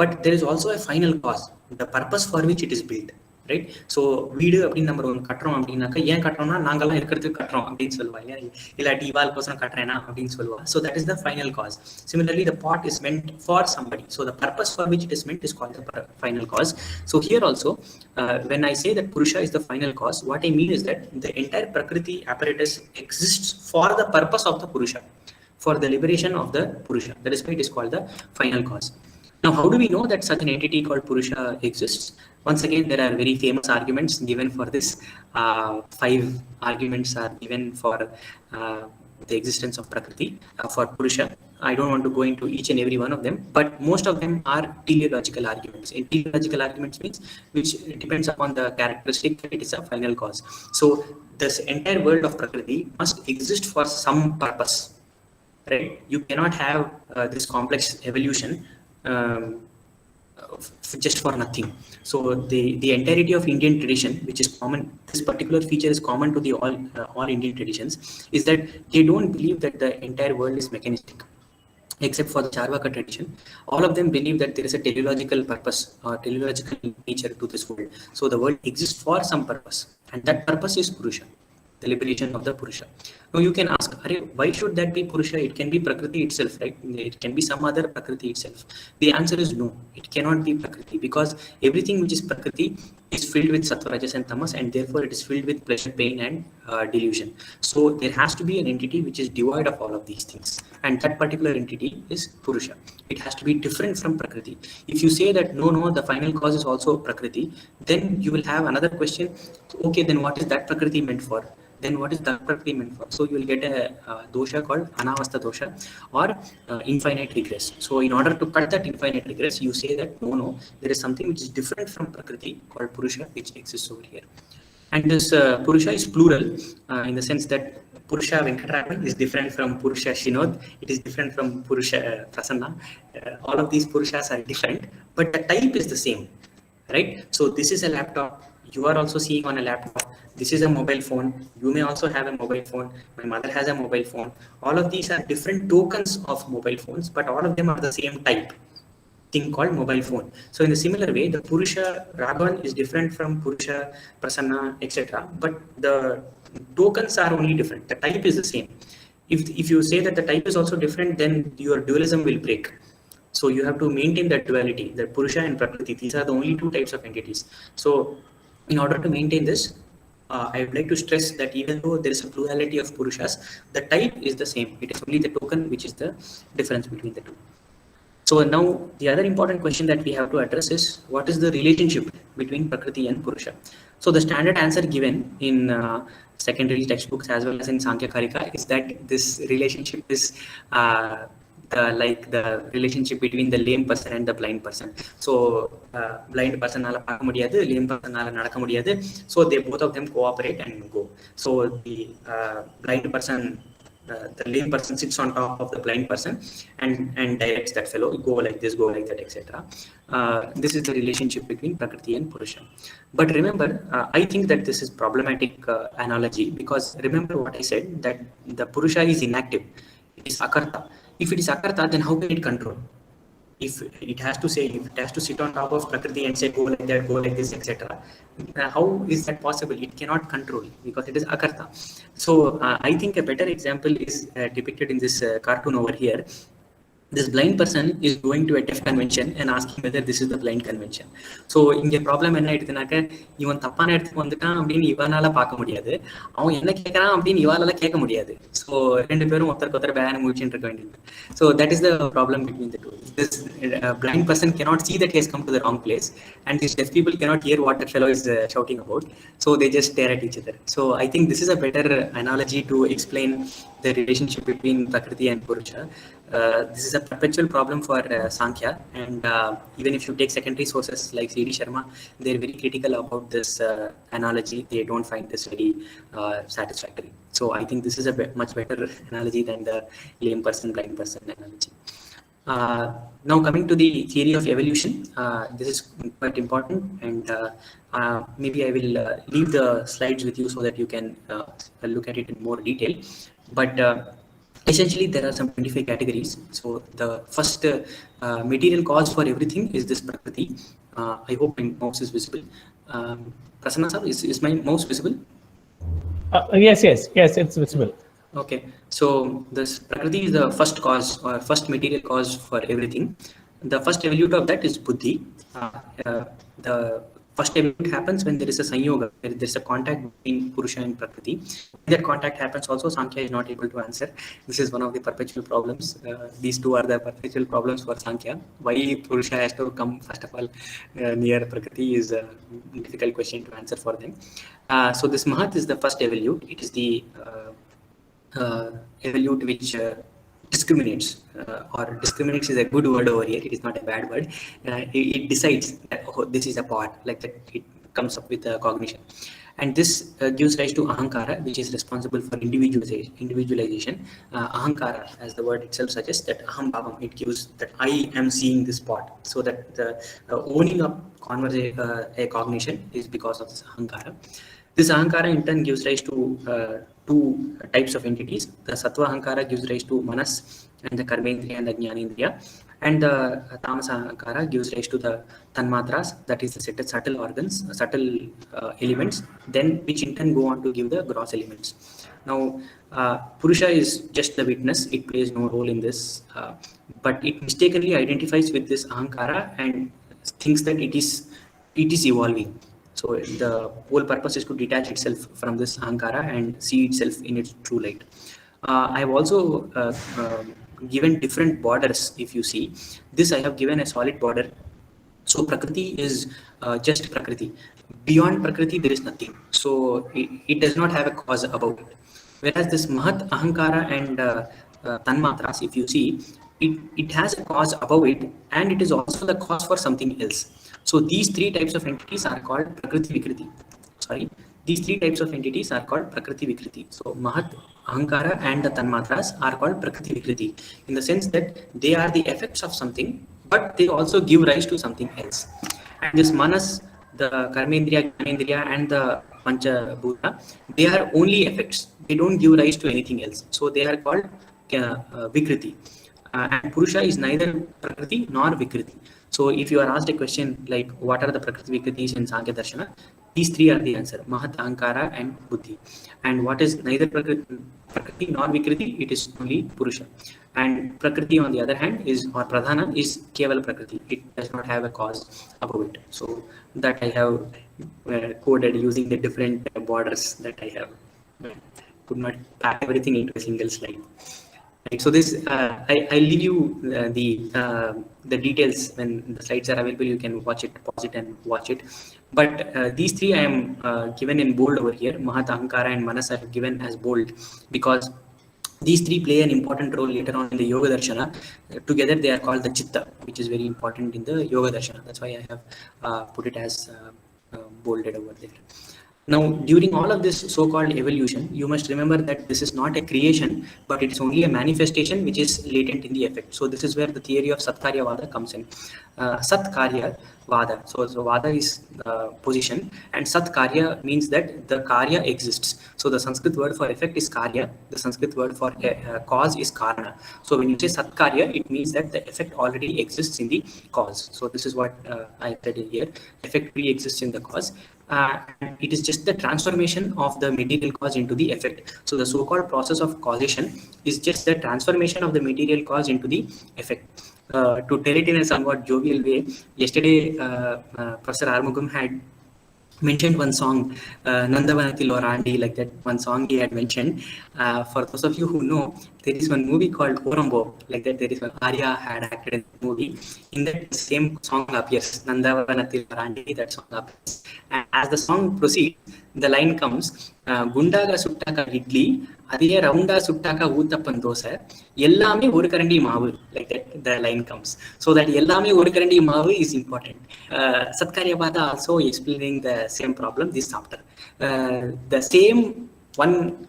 But there is also a final cause, the purpose for which it is built. Right. So வீடு அப்படின்னு நம்ம ஒன்று கட்டுறோம் அப்படின்னாக்கா, ஏன் கட்டுறோம்னா நாங்கள்லாம் இருக்கிறதுக்கு கட்டுறோம் அப்படின்னு சொல்லுவாங்க, இல்லாட்டி இவாளுக்கோசரம் கட்டுறேன்னா அப்படின்னு சொல்லுவாங்க. So that is the final cause. Similarly, the pot is meant for somebody. So the purpose for which it is meant is called the final cause. So here also, when I say that Purusha is the final cause, what I mean is that the entire Prakriti apparatus exists for the purpose of the Purusha, for the liberation of the Purusha. That is why it is called the final cause. Now, how do we know that such an entity called Purusha exists? Once again, there are very famous arguments given for this. 5 arguments are given for the existence of Prakriti, for Purusha. I don't want to go into each and every one of them, but most of them are teleological arguments. And teleological arguments means which depends upon the characteristic that it is a final cause. So this entire world of Prakriti must exist for some purpose, right? You cannot have this complex evolution just for nothing. So the entirety of Indian tradition, which is common, this particular feature is common to the all Indian traditions, is that they don't believe that the entire world is mechanistic. Except for the Charvaka tradition, all of them believe that there is a teleological purpose or teleological nature to this world. So the world exists for some purpose, and that purpose is Purusha, the liberation of the Purusha. Now you can ask, why should that be Purusha? It can be Prakriti itself, right? It can be some other Prakriti itself. The answer is no, it cannot be Prakriti, because everything which is Prakriti is filled with Sattva, Rajas and Tamas, and therefore it is filled with pleasure, pain and delusion. So there has to be an entity which is devoid of all of these things, and that particular entity is Purusha. It has to be different from Prakriti. If you say that no, the final cause is also Prakriti, then you will have another question. Okay, then what is that Prakriti meant for? Then what is that Prakriti meant for? So you will get a dosha called Anavastha dosha, or infinite regress. So in order to cut that infinite regress, you say that no, there is something which is different from Prakriti called Purusha, which exists over here. And this Purusha is plural in the sense that Purusha Venkata Raghavan is different from Purusha Shinod. It is different from Purusha Prasanna. All of these Purushas are different, but the type is the same, right? So this is a laptop. You are also seeing on a laptop. This is a mobile phone. You may also have a mobile phone. My mother has a mobile phone. All of these are different tokens of mobile phones, but all of them are the same type thing called mobile phone. So in a similar way, the Purusha Raghavan is different from Purusha Prasanna, etc. But the tokens are only different. The type is the same. If you say that the type is also different, then your dualism will break. So you have to maintain that duality, that Purusha and Prakriti, these are the only 2 types of entities. So in order to maintain this, I would like to stress that even though there is a plurality of Purushas, the type is the same. It is only the token which is the difference between the 2. So now the other important question that we have to address is, what is the relationship between Prakriti and Purusha? So the standard answer given in secondary textbooks as well as in Samkhya Karika is that this relationship is like the relationship between the lame person and the blind person. So blind person nala paaka mudiyadhu, lame person nala nadaka mudiyadhu, so they both of them cooperate and go. So the blind person, the lame person sits on top of the blind person and directs that fellow, go like this, go like that, etc. This is the relationship between Prakriti and Purusha. But remember, I think that this is problematic analogy, because remember what I said, that the Purusha is inactive, it is akarta. If it is akarta, then how can it control? If it has to sit on top of Prakriti and say go like that, go like this, etc. How is that possible? It cannot control, because it is akarta. So I think a better example is depicted in this cartoon over here. This blind person is going to a deaf convention and asking whether this is the blind convention. So இங்க problem என்ன ஆயிடுதுனாக்க, இவன் தப்பான இடத்துக்கு வந்துட்டான் அப்படின்னு இவனால பார்க்க முடியாது, அவன் என்ன கேட்கறான் அப்படின்னு இவாளால கேட்க முடியாது. ஸோ 2 பேரும் ஒருத்தருக்கு வேலை முடிச்சுட்டு இருக்க வேண்டியது. So that is the problem between the 2. This blind person cannot see that he has come to the wrong place, and these deaf people cannot hear what that fellow is shouting about. So they just stare at each other. So I think this is a better analogy to explain the relationship between Prakriti and Purusha. This is a perpetual problem for Samkhya, and even if you take secondary sources like C.D. Sharma, they're very critical about this analogy. They don't find this very satisfactory. So I think this is a much better analogy than the lame person, blind person analogy. Now coming to the theory of evolution, this is quite important, and maybe I will leave the slides with you so that you can look at it in more detail. But essentially, there are some 25 categories. So the first material cause for everything is this Prakriti. I hope my mouse is visible. Prasanna sir, is my mouse visible? Yes, it's visible. Okay, so this Prakriti is the first cause or first material cause for everything. The first evolute of that is Buddhi. The first evolute happens when there is a Sanyoga, where there is a contact between Purusha and Prakriti. When that contact happens also, Samkhya is not able to answer. This is one of the perpetual problems. These two are the perpetual problems for Samkhya. Why Purusha has to come first of all near Prakriti is a difficult question to answer for them. So this Mahat is the first evolute. It is the evolute which discriminates, or discriminates is a good word over here, it is not a bad word. It decides that, oh, this is a part, like that it comes up with cognition. And this gives rise to Ahankara, which is responsible for individualization. Ahankara, as the word itself suggests, that Aham Bhavam, it gives that I am seeing this part. So that the owning up a cognition is because of this Ahankara. This Ahankara in turn gives rise to two types of entities. The Sattva Ahankara gives rise to Manas and the Karmendriya and the Jnanendriya. And the Tamasa Ahankara gives rise to the Tanmatras, that is the subtle organs, subtle elements, then which in turn go on to give the gross elements. Now, Purusha is just the witness, it plays no role in this, but it mistakenly identifies with this Ahankara and thinks that it is evolving. So the whole purpose is to detach itself from this Ahankara and see itself in its true light. I have also given different borders. If you see this, I have given a solid border. So Prakriti is just Prakriti. Beyond Prakriti, there is nothing. So it does not have a cause about it. Whereas this Mahat, Ahankara and Tanmatras, if you see, it has a cause above it, and it is also the cause for something else. So these three types of entities are called Prakriti Vikriti. These three types of entities are called Prakriti Vikriti. So Mahat, Ahankara and the Tanmatras are called Prakriti Vikriti in the sense that they are the effects of something, but they also give rise to something else. And this Manas, the Karmendriya, Jnanendriya and the Panchabhuta, they are only effects. They don't give rise to anything else. So they are called Vikriti. And Purusha is neither Prakriti nor Vikriti. So if you are asked a question like what are the Prakriti Vikritis in Sankhya Darshana, these three are the answer: Mahat, Ahankara and Buddhi. And what is neither Prakriti nor Vikriti? It is only Purusha. And Prakriti on the other hand is, or Pradhana is Keval Prakriti. It does not have a cause above it. So that I have coded using the different borders that I have. Could not pack everything into a single slide. Right, so this I leave you the details when the slides are available. You can watch it, pause it, and watch it. But these three I am given in bold over here. Mahat, Ahankara, and Manas I have given as bold because these three play an important role later on in the Yoga Darshana. Together they are called the Chitta, which is very important in the Yoga Darshana. That's why I have put it as bolded over there. Now, during all of this so-called evolution, you must remember that this is not a creation, but it is only a manifestation which is latent in the effect. So this is where the theory of Satkarya Vada comes in. Satkarya Vada. So Vada is position, and Satkarya means that the Karya exists. So the Sanskrit word for effect is Karya. The Sanskrit word for cause is Karana. So when you say Satkarya, it means that the effect already exists in the cause. So this is what I said here. Effect pre-exists in the cause. And it is just the transformation of the material cause into the effect. So the so-called process of causation is just the transformation of the material cause into the effect. To tell it in a somewhat jovial way, yesterday Professor Armugam had mentioned one song, Nandavanati Lorandi, like that one song he had mentioned. For those of you who know, there is one movie called Orombo, like that there is one Arya had acted in the movie. In that same song appears, Nandavanati Lorandi, that song appears. And as the song proceeds, the line comes, Gundaga Suttaka Idli, Adhiya Raunda Suttaka Uttappan Dosa, Yellame Urukarandi Mavu, like that the line comes. So that Yellame Urukarandi Mavu is important. Satkarya Vada also explaining the same problem this chapter. The same one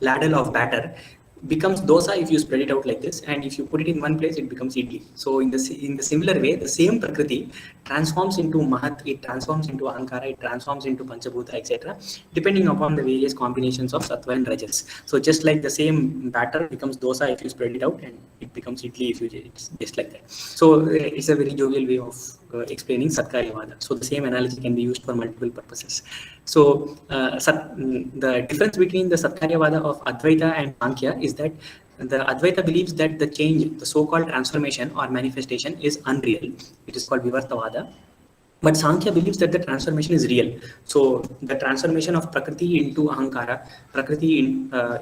ladle of batter becomes dosa if you spread it out like this, and if you put it in one place, it becomes idli. So in the similar way, the same prakriti transforms into mahat, it transforms into ahankara, it transforms into panchabhuta, etc., depending upon the various combinations of sattva and rajas. So just like the same batter becomes dosa if you spread it out, and it becomes idli if you it's just like that. So it's a very jovial way of explaining Satkaryavada. So the same analogy can be used for multiple purposes. So the difference between the Satkaryavada of Advaita and Samkhya is that the Advaita believes that the change, the so-called transformation or manifestation, is unreal. It is called Vivartavada. But Samkhya believes that the transformation is real. So the transformation of Prakriti into Ahankara, Prakriti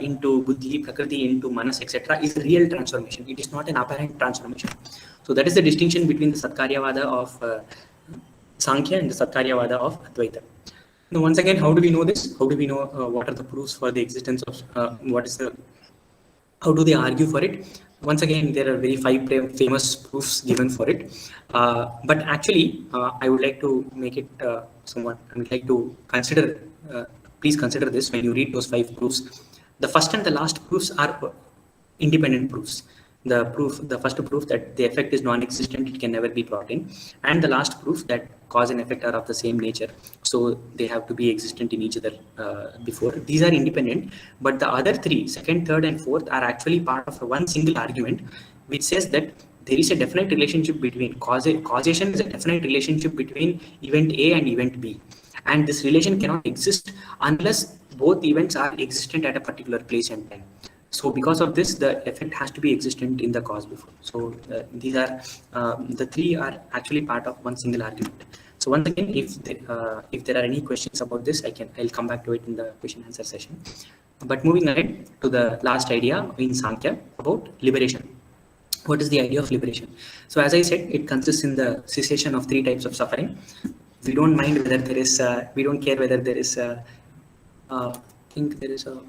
into Buddhi, Prakriti into Manas, etc. is a real transformation. It is not an apparent transformation. So that is the distinction between the Satkaryavada of Samkhya and the Satkaryavada of Advaita. Now, once again, how do we know this? How do we know what are the proofs for the existence of how do they argue for it? Once again, there are very 5 famous proofs given for it. But actually, I would like to make it somewhat, I would like to consider, please consider this when you read those 5 proofs. The first and the last proofs are independent proofs. The first proof that the effect is non-existent, it can never be brought in, and the last proof that cause and effect are of the same nature, so they have to be existent in each other before. These are independent, but the other 3, second, third, and fourth, are actually part of one single argument, which says that there is a definite relationship between causation is a definite relationship between event A and event B, and this relation cannot exist unless both events are existent at a particular place and time. So because of this, the effect has to be existent in the cause before. So these are the 3 are actually part of one single argument. So once again, if there are any questions about this, I'll come back to it in the question answer session. But moving ahead to the last idea in Samkhya about liberation. What is the idea of liberation? So as I said, it consists in the cessation of 3 types of suffering. We don't mind whether there is, we don't care whether there is, I think there is a,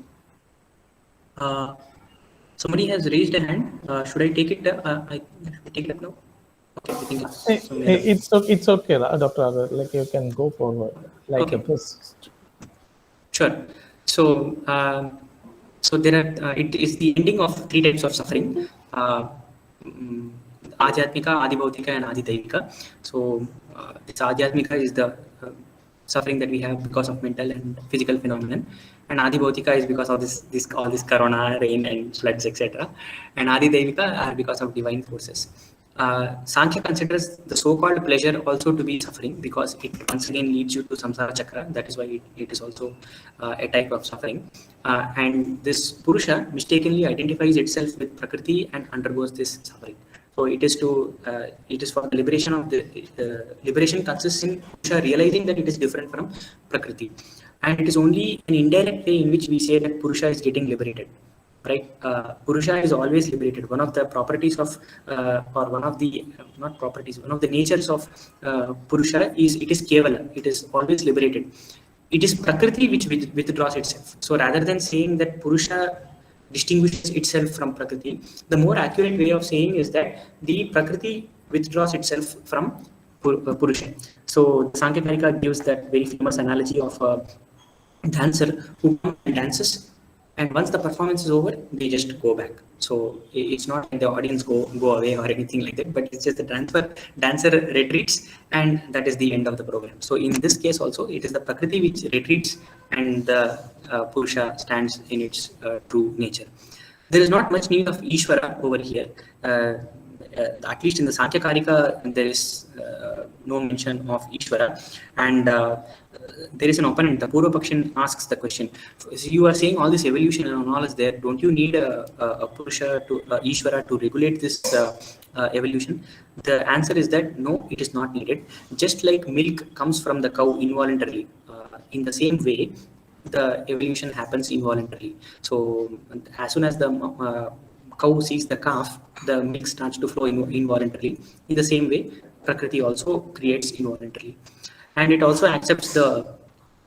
somebody has raised a hand. Should I take it? I take it up now. Okay, I think it's okay, Dr. Agar. Like you can go forward. Like okay. Persist. Sure. So so there are. It is the ending of 3 types of suffering. Adhyatmika, Adibhautika, and Adidaivika. So it's Adhyatmika is the suffering that we have because of mental and physical phenomenon, and Adibhautika is because of all this corona, rain, and floods, etc. And Adidaivika are because of divine forces. Sankhya considers the so-called pleasure also to be suffering because it once again leads you to samsara chakra. That is why it is also a type of suffering. And this Purusha mistakenly identifies itself with Prakriti and undergoes this suffering. So it is for the liberation of the liberation consists in Purusha realizing that it is different from Prakriti, and it is only an indirect way in which we say that Purusha is getting liberated. Right, Purusha is always liberated. One of the properties of, or one of the not properties, one of the natures of Purusha is it is Kevala. It is always liberated. It is Prakriti which withdraws itself. So rather than saying that Purusha distinguishes itself from Prakriti, the more accurate way of saying is that the Prakriti withdraws itself from Purusha. So Sankhya Karika gives that very famous analogy of a dancer who comes and dances, and once the performance is over, they just go back. So it's not like the audience go away or anything like that, but it's just the dancer retreats, and that is the end of the program. So in this case also, it is the Prakriti which retreats, and the Purusha stands in its true nature. There is not much need of Ishvara over here. At least in the Sankhya Karika, there is no mention of Ishvara, and there is an opponent. The Purva Pakshin asks the question: so you are saying all this evolution and all is there. Don't you need a Purusha to Ishvara to regulate this evolution? The answer is that no, it is not needed. Just like milk comes from the cow involuntarily, in the same way, the evolution happens involuntarily. So as soon as the cow sees the calf, the milk starts to flow involuntarily. In the same way, Prakriti also creates involuntarily. And it also accepts the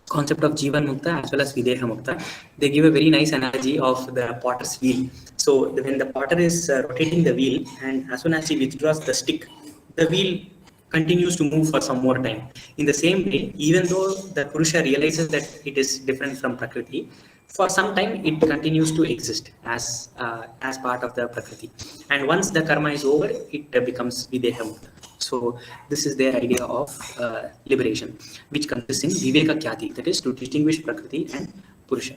concept of Jivan Mukta as well as Videha Mukta. They give a very nice analogy of the potter's wheel. So when the potter is rotating the wheel, and as soon as he withdraws the stick, the wheel continues to move for some more time. In the same way, even though the Purusha realizes that it is different from Prakriti, for some time it continues to exist as part of the prakriti, and once the karma is over, it becomes videha mukta. So this is their idea of liberation, which consists in viveka khyati, that is to distinguish prakriti and purusha.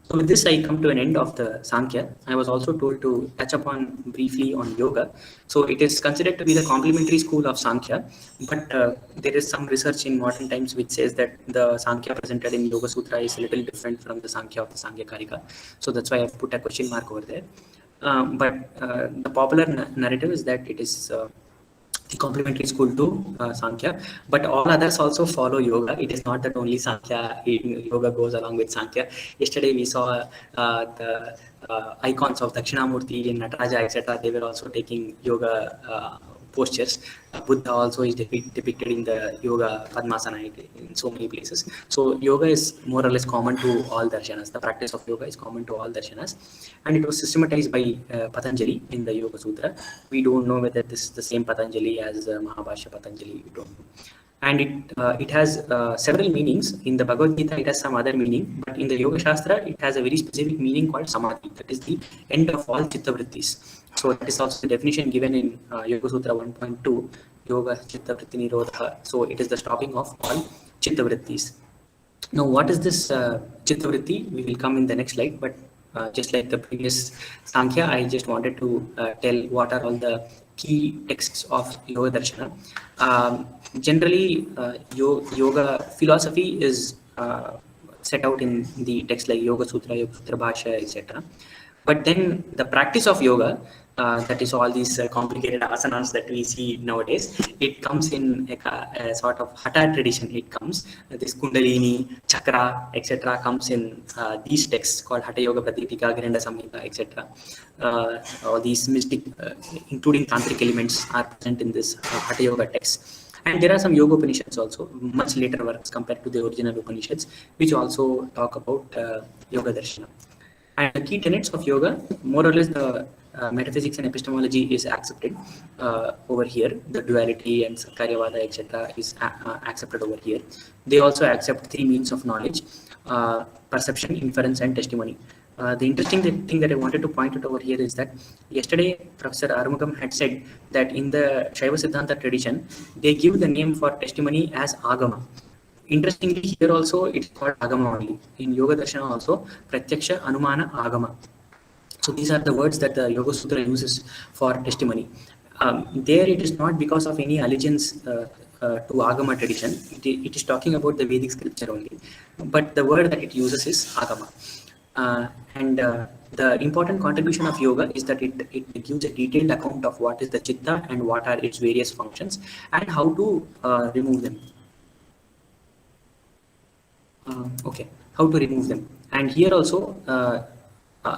So with this, I come to an end of the Samkhya. I was also told to touch upon briefly on yoga. So it is considered to be the complementary school of Samkhya, but there is some research in modern times which says that the Samkhya presented in Yoga Sutra is a little different from the Samkhya of the Sankhya Karika. So that's why I've put a question mark over there. But the popular narrative is that it is the complementary school to Sankhya, but all others also follow yoga. It is not that only Sankhya, yoga goes along with Sankhya. Yesterday we saw the icons of Dakshinamurti and Nataraja, etc. They were also taking yoga postures. Buddha also is depicted in the yoga Padmasana in so many places. So yoga is more or less common to all darshanas. The practice of yoga is common to all darshanas, and it was systematized by Patanjali in the Yoga Sutra. We don't know whether this is the same Patanjali as Mahabhashya Patanjali. We don't know. And it has several meanings. In the Bhagavad Gita, it has some other meaning, but in the Yoga Shastra, it has a very specific meaning called samadhi. That is the end of all chitta vrittis. So that is also the definition given in Yoga Sutra 1.2, Yoga Chitta Vritti Nirodha. So it is the stopping of all chitta vrittis. Now, what is this chitta vritti? We will come in the next slide, but just like the previous Sankhya, I just wanted to tell what are all the key texts of Yoga Darshana. Generally, yoga philosophy is set out in the text like Yoga Sutra Bhashya, etc. But then the practice of yoga, that is all these complicated asanas that we see nowadays, it comes in a sort of hatha tradition. It comes, this kundalini, chakra, etc. comes in these texts called Hatha Yoga Pratipika, Grinda Samhita, etc. All these mystic, including tantric elements, are present in this Hatha Yoga text. And there are some Yoga Upanishads also, much later works compared to the original Upanishads, which also talk about Yoga Darshana. And the key tenets of yoga, more or less the metaphysics and epistemology is accepted over here. The duality and Sankharyavada, etc. is accepted over here. They also accept three means of knowledge: perception, inference, and testimony. The interesting thing that I wanted to point out over here is that yesterday Professor Arumugam had said that in the Shaiva Siddhanta tradition, they give the name for testimony as Agama. Interestingly, here also it's called Agama only. In Yoga Darshana also, Pratyaksha, Anumana, Agama. So these are the words that the Yoga Sutra uses for testimony. There it is not because of any allegiance to Agama tradition. It is talking about the Vedic scripture only. But the word that it uses is Agama. The important contribution of yoga is that it gives a detailed account of what is the chitta and what are its various functions and how to remove them. How to remove them. And here also,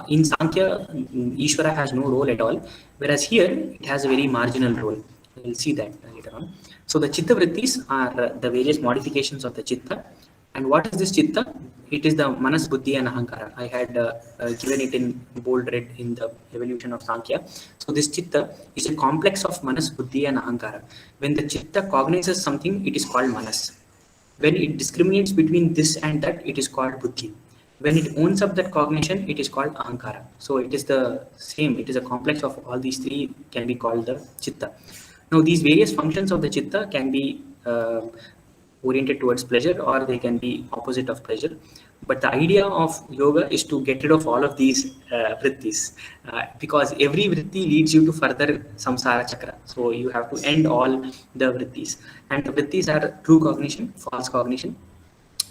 in Sankhya, Ishvara has no role at all, whereas here it has a very marginal role. We'll see that later on. So the chitta vrittis are the various modifications of the chitta. And what is this chitta? It is the manas, buddhi, and ahankara. I had given it in bold red in the evolution of Sankhya. So this chitta is a complex of manas, buddhi, and ahankara. When the chitta cognizes something, it is called manas. When it discriminates between this and that, it is called buddhi. When it owns up that cognition, it is called ahankara. So it is the same. It is a complex of all these three can be called the chitta. Now these various functions of the chitta can be oriented towards pleasure or they can be opposite of pleasure. But the idea of yoga is to get rid of all of these vrittis because every vritti leads you to further samsara chakra. So you have to end all the vrittis. And the vrittis are true cognition, false cognition,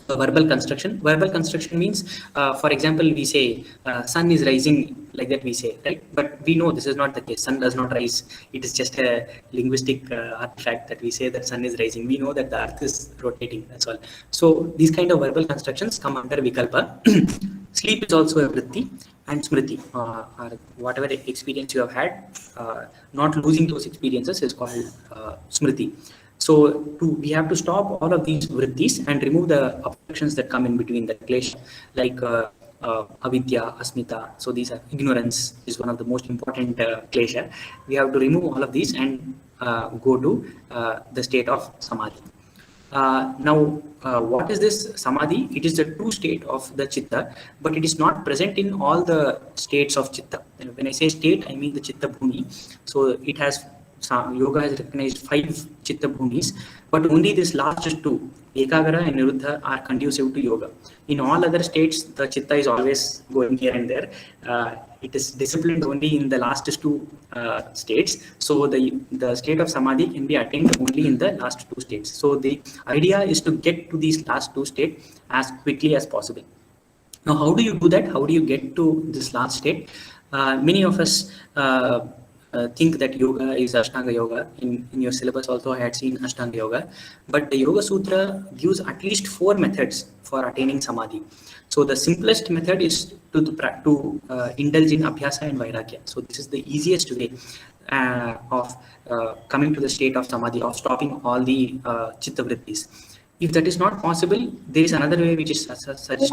verbal construction. Verbal construction means, for example, we say sun is rising, like that we say, right? But we know this is not the case. Sun does not rise. It is just a linguistic artifact that we say that sun is rising. We know that the earth is rotating, that's all. So these kind of verbal constructions come under vikalpa. Sleep is also a vritti, and smriti, or whatever experience you have had, not losing those experiences is called smriti. So we have to stop all of these vrittis and remove the obstructions that come in between the klesha, like avidya, asmita. So these are ignorance is one of the most important klesha. We have to remove all of these and go to the state of samadhi. What is this samadhi? It is the true state of the chitta, but it is not present in all the states of chitta. When I say state, I mean the chitta bhumi. So it has, yoga has recognized 5 chitta bhumis, but only this last 2, ekagara and niruddha, are conducive to yoga. In all other states, the chitta is always going here and there. It is disciplined only in the last 2 states. So the state of samadhi can be attained only in the last 2 states. So the idea is to get to these last 2 states as quickly as possible. Now, how do you do that? How do you get to this last state? Many of us think that yoga is Ashtanga yoga. In your syllabus also I had seen Ashtanga yoga, but the Yoga Sutra gives at least 4 methods for attaining samadhi. So the simplest method is to indulge in abhyasa and vairagya. So this is the easiest way of coming to the state of samadhi, of stopping all the chitta vrittis. If that is not possible, there is another way which is suggested.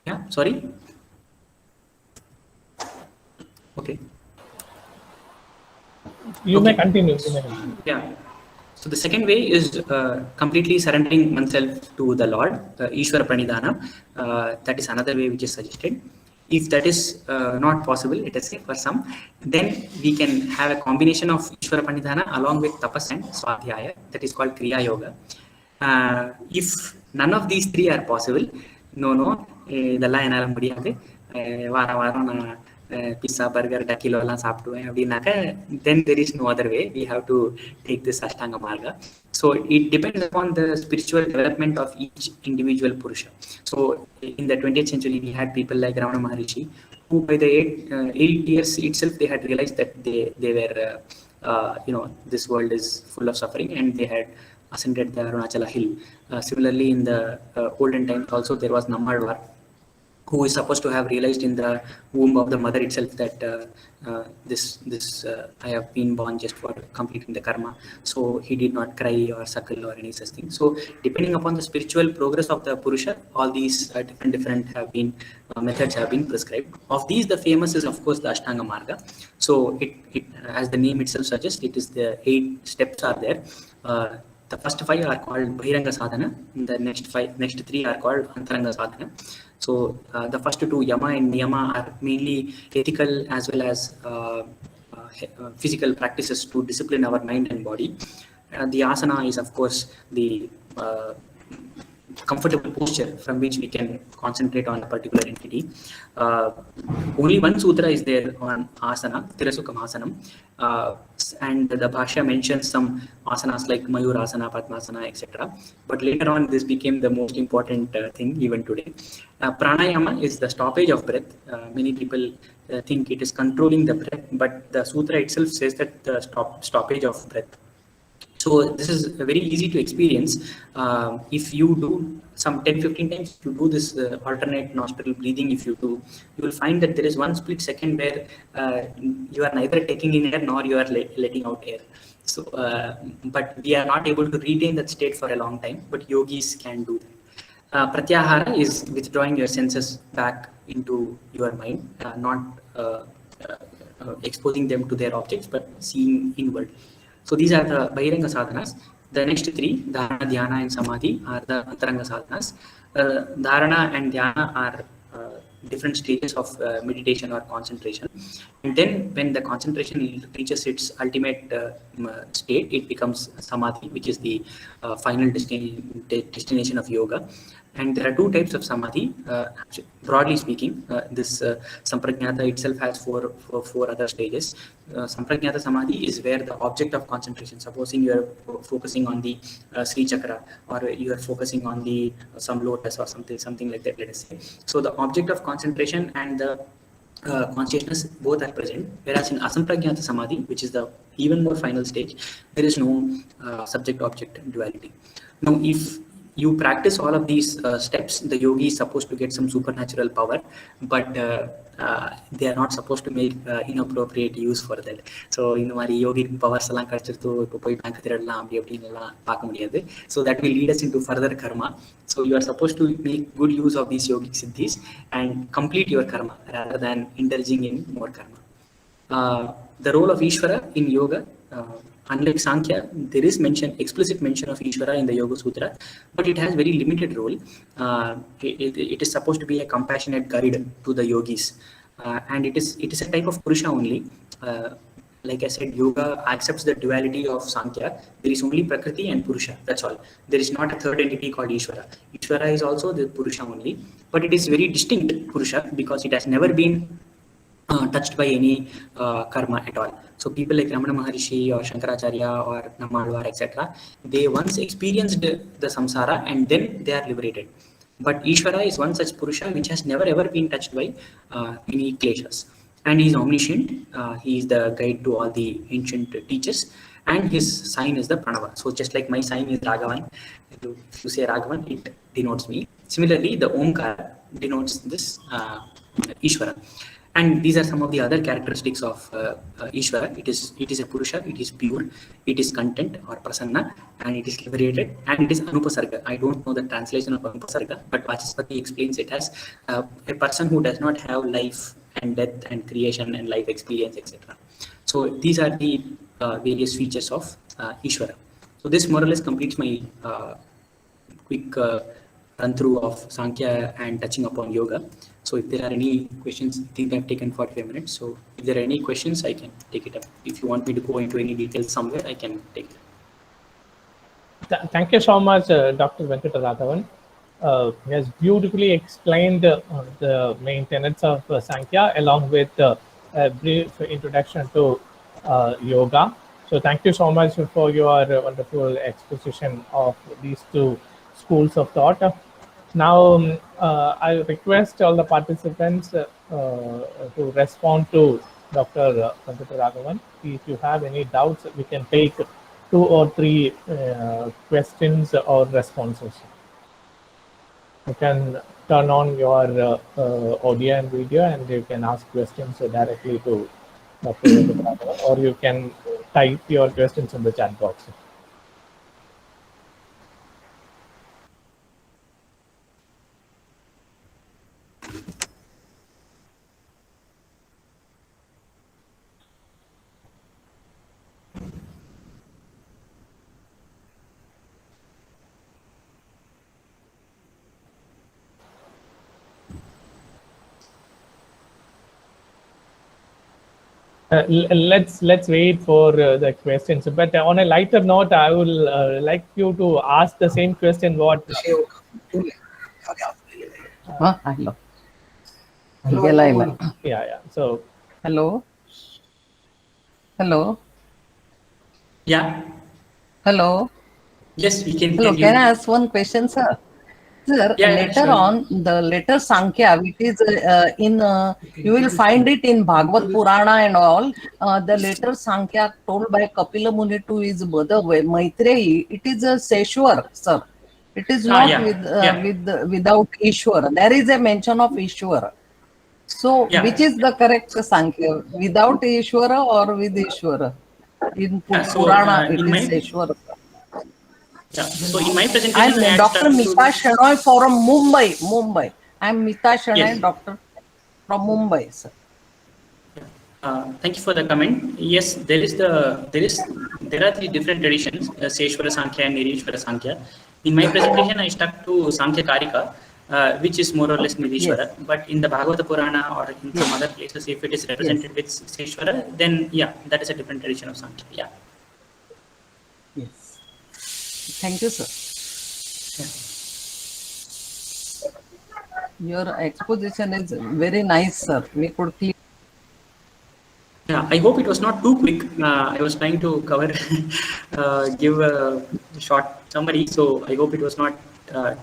Yeah, sorry. Okay. You may continue. Yeah. So the second way is completely surrendering oneself to the Lord, Ishvara Pranidhana. That is another way which is suggested. If that is not possible, let us say for some, then we can have a combination of Ishvara Pranidhana along with tapas and swadhyaya. That is called Kriya Yoga. If none of these 3 are possible, இதெல்லாம் என்னால் முடியாது, வாரம் வாரம் நான் pizza, burger, takilo எல்லாம் சாப்பிடுவேன் அப்படின்னாக்க, then there is no other way. We have to take this Ashtanga Marga. So it depends upon the spiritual development of each individual Purusha. So in the 20th century, we had people like Ramana Maharishi, who by the 8 years itself, they had realized that they were, this world is full of suffering, and they had ascended the Arunachala hill. Similarly, in the olden times also, there was Nammalvar, who is supposed to have realized in the womb of the mother itself that I have been born just for completing the karma. So he did not cry or suckle or any such thing. So depending upon the spiritual progress of the Purusha, all these different have been methods have been prescribed. Of these, the famous is of course the Ashtanga Marga. So it as the name itself suggests, it is the 8 steps are there. The first 5 are called Bahiranga Sadhana. The next 3 are called Antaranga Sadhana. So the first 2, Yama and Niyama, are mainly ethical as well as physical practices to discipline our mind and body. The asana is of course the comfortable posture from which we can concentrate on a particular entity. Only one sutra is there on asana, Tirasukham Asanam, and the Bhashya mentions some asanas like Mayurasana, Padmasana, etc. But later on, this became the most important thing even today. Pranayama is the stoppage of breath. Many people think it is controlling the breath, but the sutra itself says that the stoppage of breath. So this is very easy to experience. If you do some 10-15 times, you do this alternate nostril breathing. If you do, you will find that there is one split second where you are neither taking in air nor you are letting out air. So, but we are not able to retain that state for a long time. But yogis can do that. Pratyahara is withdrawing your senses back into your mind, not exposing them to their objects, but seeing inward. So these are the Bahiranga Sadhanas. The next 3, Dharana, Dhyana and Samadhi, are the Antaranga Sadhanas. Dharana and Dhyana are different stages of meditation or concentration. And then when the concentration reaches its ultimate state, it becomes Samadhi, which is the final destination of yoga. And there are 2 types of Samadhi. Broadly speaking, this Samprajnata itself has four other stages. Samprajnata Samadhi is where the object of concentration, supposing you are focusing on the Sri Chakra, or you are focusing on the some lotus or something like that, let us say. So the object of concentration and the consciousness both are present, whereas in Asamprajnata Samadhi, which is the even more final stage, there is no subject-object duality. Now, if you practice all of these steps, the yogi is supposed to get some supernatural power, but they are not supposed to make inappropriate use for that. So இந்த மாதிரி யோகி powers எல்லாம் கிடைச்சிருத்து இப்போ போய் bank திருடலாம் அப்படி அப்படின்னு எல்லாம் பார்க்க முடியாது. So that will lead us into further karma. So you are supposed to make good use of these yogic siddhis and complete your karma rather than indulging in more karma. The role of Ishvara in yoga, unlike Sankhya, there is explicit mention of Ishvara in the Yoga Sutra, but it has very limited role. It is supposed to be a compassionate guide to the yogis, and it is a type of Purusha only. Like I said, yoga accepts the duality of Sankhya. There is only Prakriti and Purusha. That's all. There is not a third entity called Ishvara. Ishvara is also the Purusha only, but it is very distinct Purusha because it has never been touched by any karma at all. So people like Ramana Maharishi or Shankaracharya or Nammalwar, etc., they once experienced the samsara and then they are liberated. But Ishvara is one such Purusha which has never ever been touched by any kleshas. And he is omniscient. He is the guide to all the ancient teachers. And his sign is the Pranava. So just like my sign is Raghavan, if you say Raghavan, it denotes me. Similarly, the Omkar denotes this Ishvara. And these are some of the other characteristics of Ishvara. It is a Purusha, it is pure, it is content or prasanna, and it is liberated, and it is Anupasarga. I don't know the translation of Anupasarga, but Vachaspati explains it as a person who does not have life and death and creation and life experience, etc. So these are the various features of Ishvara. So this more or less completes my quick run through of Sankhya and touching upon yoga. So if there are any questions, I think I've taken 45 minutes. So if there are any questions, I can take it up. If you want me to go into any details somewhere, I can take it up. Thank you so much, Dr. Venkata Raghavan. He has beautifully explained the main tenets of Sankhya along with a brief introduction to yoga. So thank you so much for your wonderful exposition of these two schools of thought. Now, I request all the participants to respond to Dr. Venkata Raghavan. If you have any doubts, we can take 2 or 3 questions or responses. You can turn on your audio and video and you can ask questions directly to Dr. Venkata Raghavan, or you can type your questions in the chat box. Let's wait for the questions. But on a lighter note, I will like you to ask the same question. What? Hello. Yeah. So. Hello. Yeah. Hello. Yes, we can. Hello. Can I ask one question, sir? Sir, Yeah, later sure. on, the letter Sankhya, which is you will find it in Bhagavad Purana and all. The letter Sankhya told by Kapila Muni to his brother Maitreyi, it is a Seshwar, sir. It is not without Ishwar. There is a mention of Ishwar. So, which is the correct Sankhya? Without Ishwara or with Ishwara? In Purana, it is Ishwara. Yeah. So in my presentation, I'm Dr. Mita Shenoy from Mumbai. I'm Mita Shenoy, doctor from Mumbai, sir. Thank you for the comment. Yes, there are 3 different traditions: Seshwara Sankhya and Nirishwara Sankhya. In my presentation, I stuck to Sankhya Karika, which is more or less Nirishwara. Yes. But in the Bhagavata Purana or in some other places, if it is represented with Seshwara, then that is a different tradition of Sankhya. Yeah. Yes. Thank you, sir. Yeah. Your exposition is very nice, sir. We could clear. Yeah, I hope it was not too quick. I was trying to cover, give a short summary. So I hope it was not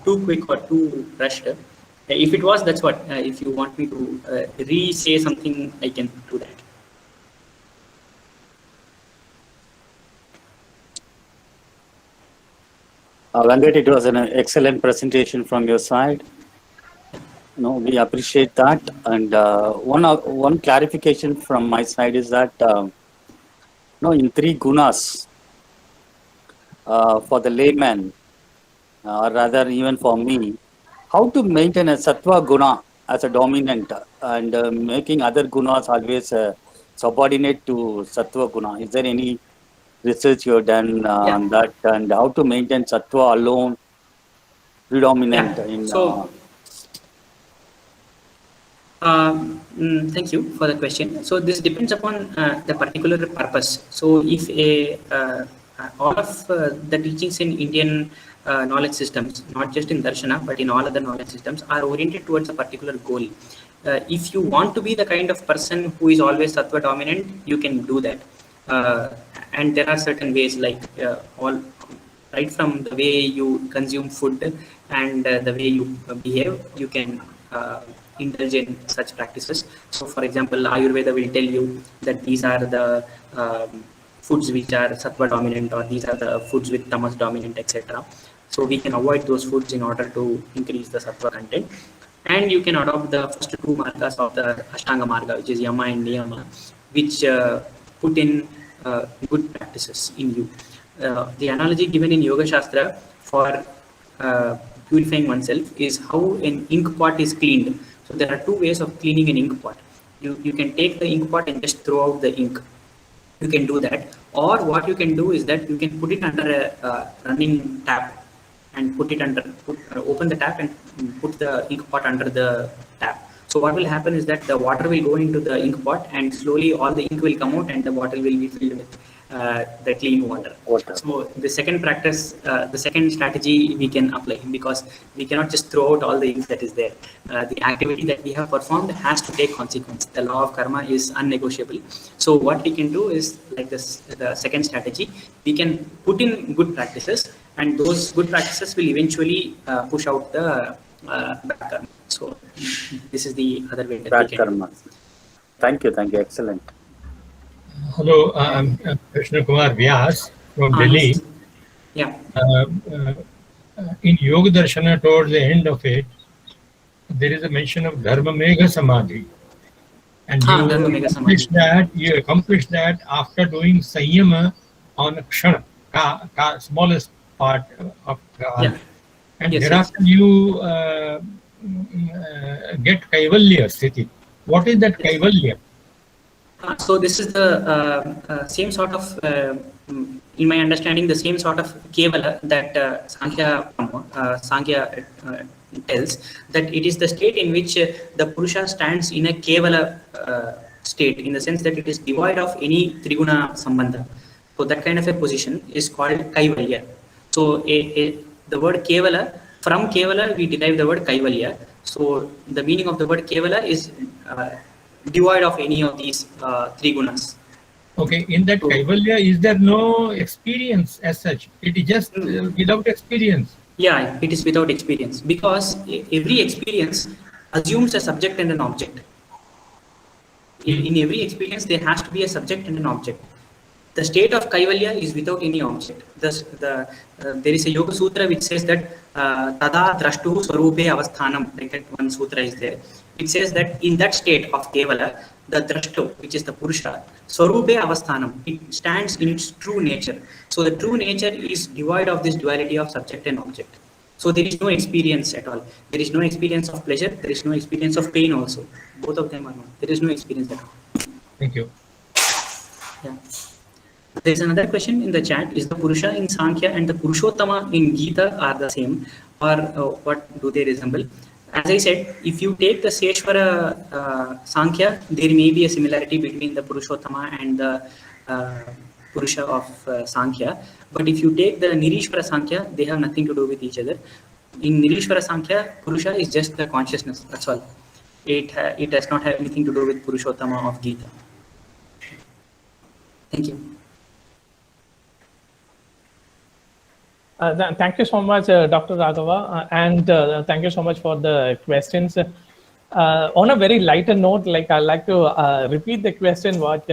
too quick or too rushed. If it was, that's what. If you want me to re-say something, I can do that. Venkat, it was an excellent presentation from your side. We appreciate that. And one clarification from my side is that in 3 gunas for the layman, or rather even for me, how to maintain a sattva guna as a dominant and making other gunas always subordinate to sattva guna? Is there any research you have done on that, and how to maintain sattva alone predominant in. So, thank you for the question. So this depends upon the particular purpose. So if all of the teachings in Indian knowledge systems, not just in Darshana, but in all other knowledge systems, are oriented towards a particular goal. If you want to be the kind of person who is always sattva dominant, you can do that. And there are certain ways, like all right from the way you consume food and the way you behave, you can indulge in such practices. So for example, Ayurveda will tell you that these are the foods which are sattva dominant, or these are the foods with tamas dominant, etc. So we can avoid those foods in order to increase the sattva content. And you can adopt the first two margas of the Ashtanga Marga, which is Yama and Niyama, which put in good practices in you. The analogy given in Yoga Shastra for purifying oneself is how an ink pot is cleaned. So there are two ways of cleaning an ink pot. You can take the ink pot and just throw out the ink. You can do that. Or what you can do is that you can put it under a running tap and open the tap and put the ink pot under the tap. So what will happen is that the water will go into the ink pot, and slowly all the ink will come out and the bottle will be filled with the clean water. So the second practice, the second strategy we can apply, because we cannot just throw out all the ink that is there. The activity that we have performed has to take consequence. The law of karma is unnegotiable. So what we can do is, like this, the second strategy, we can put in good practices, and those good practices will eventually push out the bad karma. So this is the other way that bad we can karma. Thank you, excellent. Hello, I'm Krishna Kumar Vyas from Delhi. Yeah. In Yoga Darshana, towards the end of it, there is a mention of Dharma Megha Samadhi. And you accomplished that after doing Sanyama on Kshana, smallest part of God. Yeah. And Yes, thereafter you get Kaivalya Sthiti. What is that Kaivalya? So this is the same sort of, in my understanding, the same sort of Kevala that Samkhya tells, that it is the state in which the Purusha stands in a Kevala state, in the sense that it is devoid of any Triguna Sambandha. So that kind of a position is called Kaivalya. So the word Kevala, from Kevala we derive the word Kaivalya. So the meaning of the word Kevala is devoid of any of these three gunas. Okay, in that Kaivalya, is there no experience as such? It is just without experience. Yeah, it is without experience, because every experience assumes a subject and an object. In every experience, there has to be a subject and an object. The state of Kaivalya is without any object. There is a Yoga Sutra which says that Tada Drashtu Swarupe Avasthanam, like that one sutra is there. It says that in that state of Kevala, the Drashtu, which is the Purusha, Swarupe Avasthanam, it stands in its true nature. So the true nature is devoid of this duality of subject and object. So there is no experience at all. There is no experience of pleasure, there is no experience of pain also. Both of them are not. There is no experience at all. Thank you. Yeah. There is another question in the chat. Is the Purusha in Samkhya and the Purushottama in Gita are the same, or what do they resemble? As I said, if you take the Seshvara Samkhya, there may be a similarity between the Purushottama and the Purusha of Samkhya. But if you take the Nirishvara Samkhya, they have nothing to do with each other. In Nirishvara Samkhya, Purusha is just the consciousness, that's all. It does not have anything to do with Purushottama of Gita. Thank you. Thank you so much, Dr. Raghava, and thank you so much for the questions. On a very lighter note, like I'd like to repeat the question what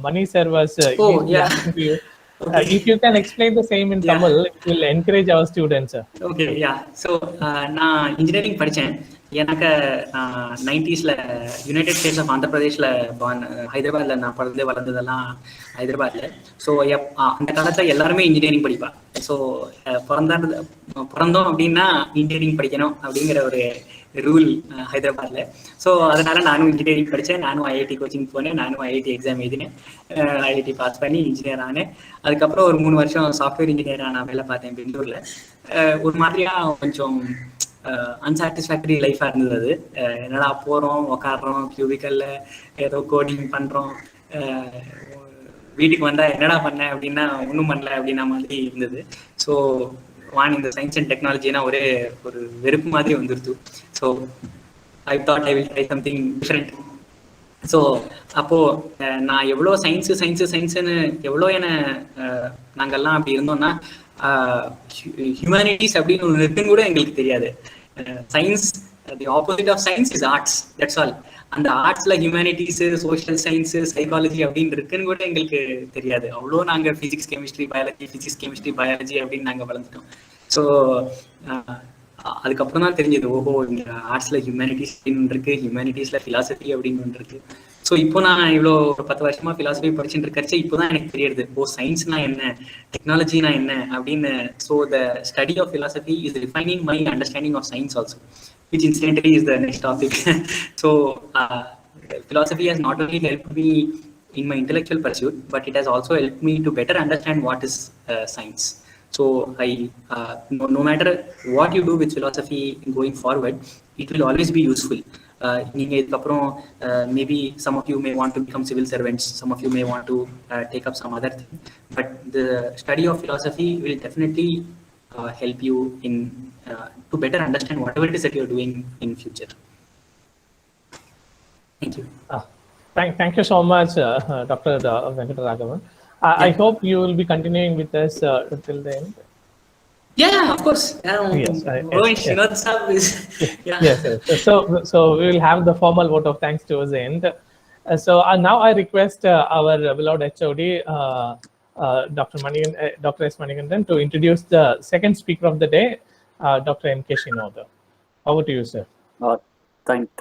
Mani sir was asking to you. Okay. If you can explain the same in Tamil, it will encourage our students. Okay, yeah. So, நான் engineering படிச்சேன். எனக்கு 90s United States of Andhra பிரதேஷ்ல ஹைதராபாத்ல நான் பிறந்து வளர்ந்ததெல்லாம் ஹைதராபாத்ல. So அந்த காலத்துல எல்லாருமே இன்ஜினியரிங் படிப்பா. ஸோ பிறந்தோம் அப்படின்னா இன்ஜினியரிங் படிக்கணும் அப்படிங்கிற ஒரு ரூல் ஹைதராபாத்ல. ஸோ அதனால நானும் இன்ஜினியரிங் படித்தேன், நானும் ஐஐடி கோச்சிங் போனேன், நானும் ஐஐடி எக்ஸாம் எழுதினேன், ஐஐடி பாஸ் பண்ணி இன்ஜினியர் ஆனேன். அதுக்கப்புறம் ஒரு 3 வருஷம் சாஃப்ட்வேர் இன்ஜினியராக நான் வேலை பார்த்தேன் பெங்களூர்ல. ஒரு மாதிரியா கொஞ்சம் அன்சாட்டிஸ்ஃபேக்டரி லைஃபாக இருந்தது அது. என்னடா போகிறோம், உக்காடுறோம், கியூபிக்கல்ல ஏதோ கோடிங் பண்ணுறோம், வீட்டுக்கு வந்தா என்னடா பண்ண அப்படின்னா ஒன்றும் பண்ணல அப்படின்னா மாதிரி இருந்தது. ஸோ இந்த சயின்ஸ் அண்ட் டெக்னாலஜினா ஒரு வெறுப்பு மாதிரி வந்துருது. So I thought I will try something different. So அப்போ நான் எவ்வளோ சயின்ஸுன்னு எவ்வளோ நாங்கள்லாம் அப்படி இருந்தோம்னா ஹியூமனிட்டிஸ் அப்படின்னு ஒன்று இருக்குன்னு கூட எங்களுக்கு தெரியாது. Science, the opposite of science is arts, that's all. அந்த ஆர்ட்ஸ்ல ஹியூமனிட்டிஸ், சோஷியல் சயின்ஸ், சைக்காலஜி அப்படின்னு இருக்குன்னு கூட எங்களுக்கு தெரியாது. அவ்வளோ நாங்கள் ஃபிசிக்ஸ் கெமிஸ்ட்ரி பயாலஜி அப்படின்னு நாங்கள் வளர்ந்துட்டோம். ஸோ அதுக்கப்புறம் தான் தெரிஞ்சது, ஓஹோ இந்த ஆர்ட்ஸ்ல ஹியூமனிட்டிஸ் அப்படின்னு இருக்கு, ஹியூமனிட்டிஸ்ல பிலாசபி அப்படின்னு ஒன்று இருக்கு. ஸோ இப்போ நான் இவ்வளோ 10 வருஷமா பிலாசபி படிச்சுட்டு இருக்கச்சு இப்போதான் எனக்கு தெரியுது, ஓ சயின்ஸ்னா என்ன, டெக்னாலஜினா என்ன அப்படின்னு. So the study of philosophy is refining my understanding of science also, which incidentally is the next topic. So philosophy has not only helped me in my intellectual pursuit, but it has also helped me to better understand what is science. So no matter what you do with philosophy going forward, it will always be useful. நீங்க இதுக்கப்புறம் maybe some of you may want to become civil servants, some of you may want to take up some other thing, but the study of philosophy will definitely help you in to better understand whatever it is that you're doing in future. Thank you. Thank you so much, Dr. Venkata Raghavan. I hope you will be continuing with us till the end. Yeah, of course. Yes. Yes. So we will have the formal vote of thanks towards the end. So now I request our beloved HOD, Dr. S. Manikandan, to introduce the second speaker of the day, Dr. M.K. Shinoda. Over to you, sir. Thank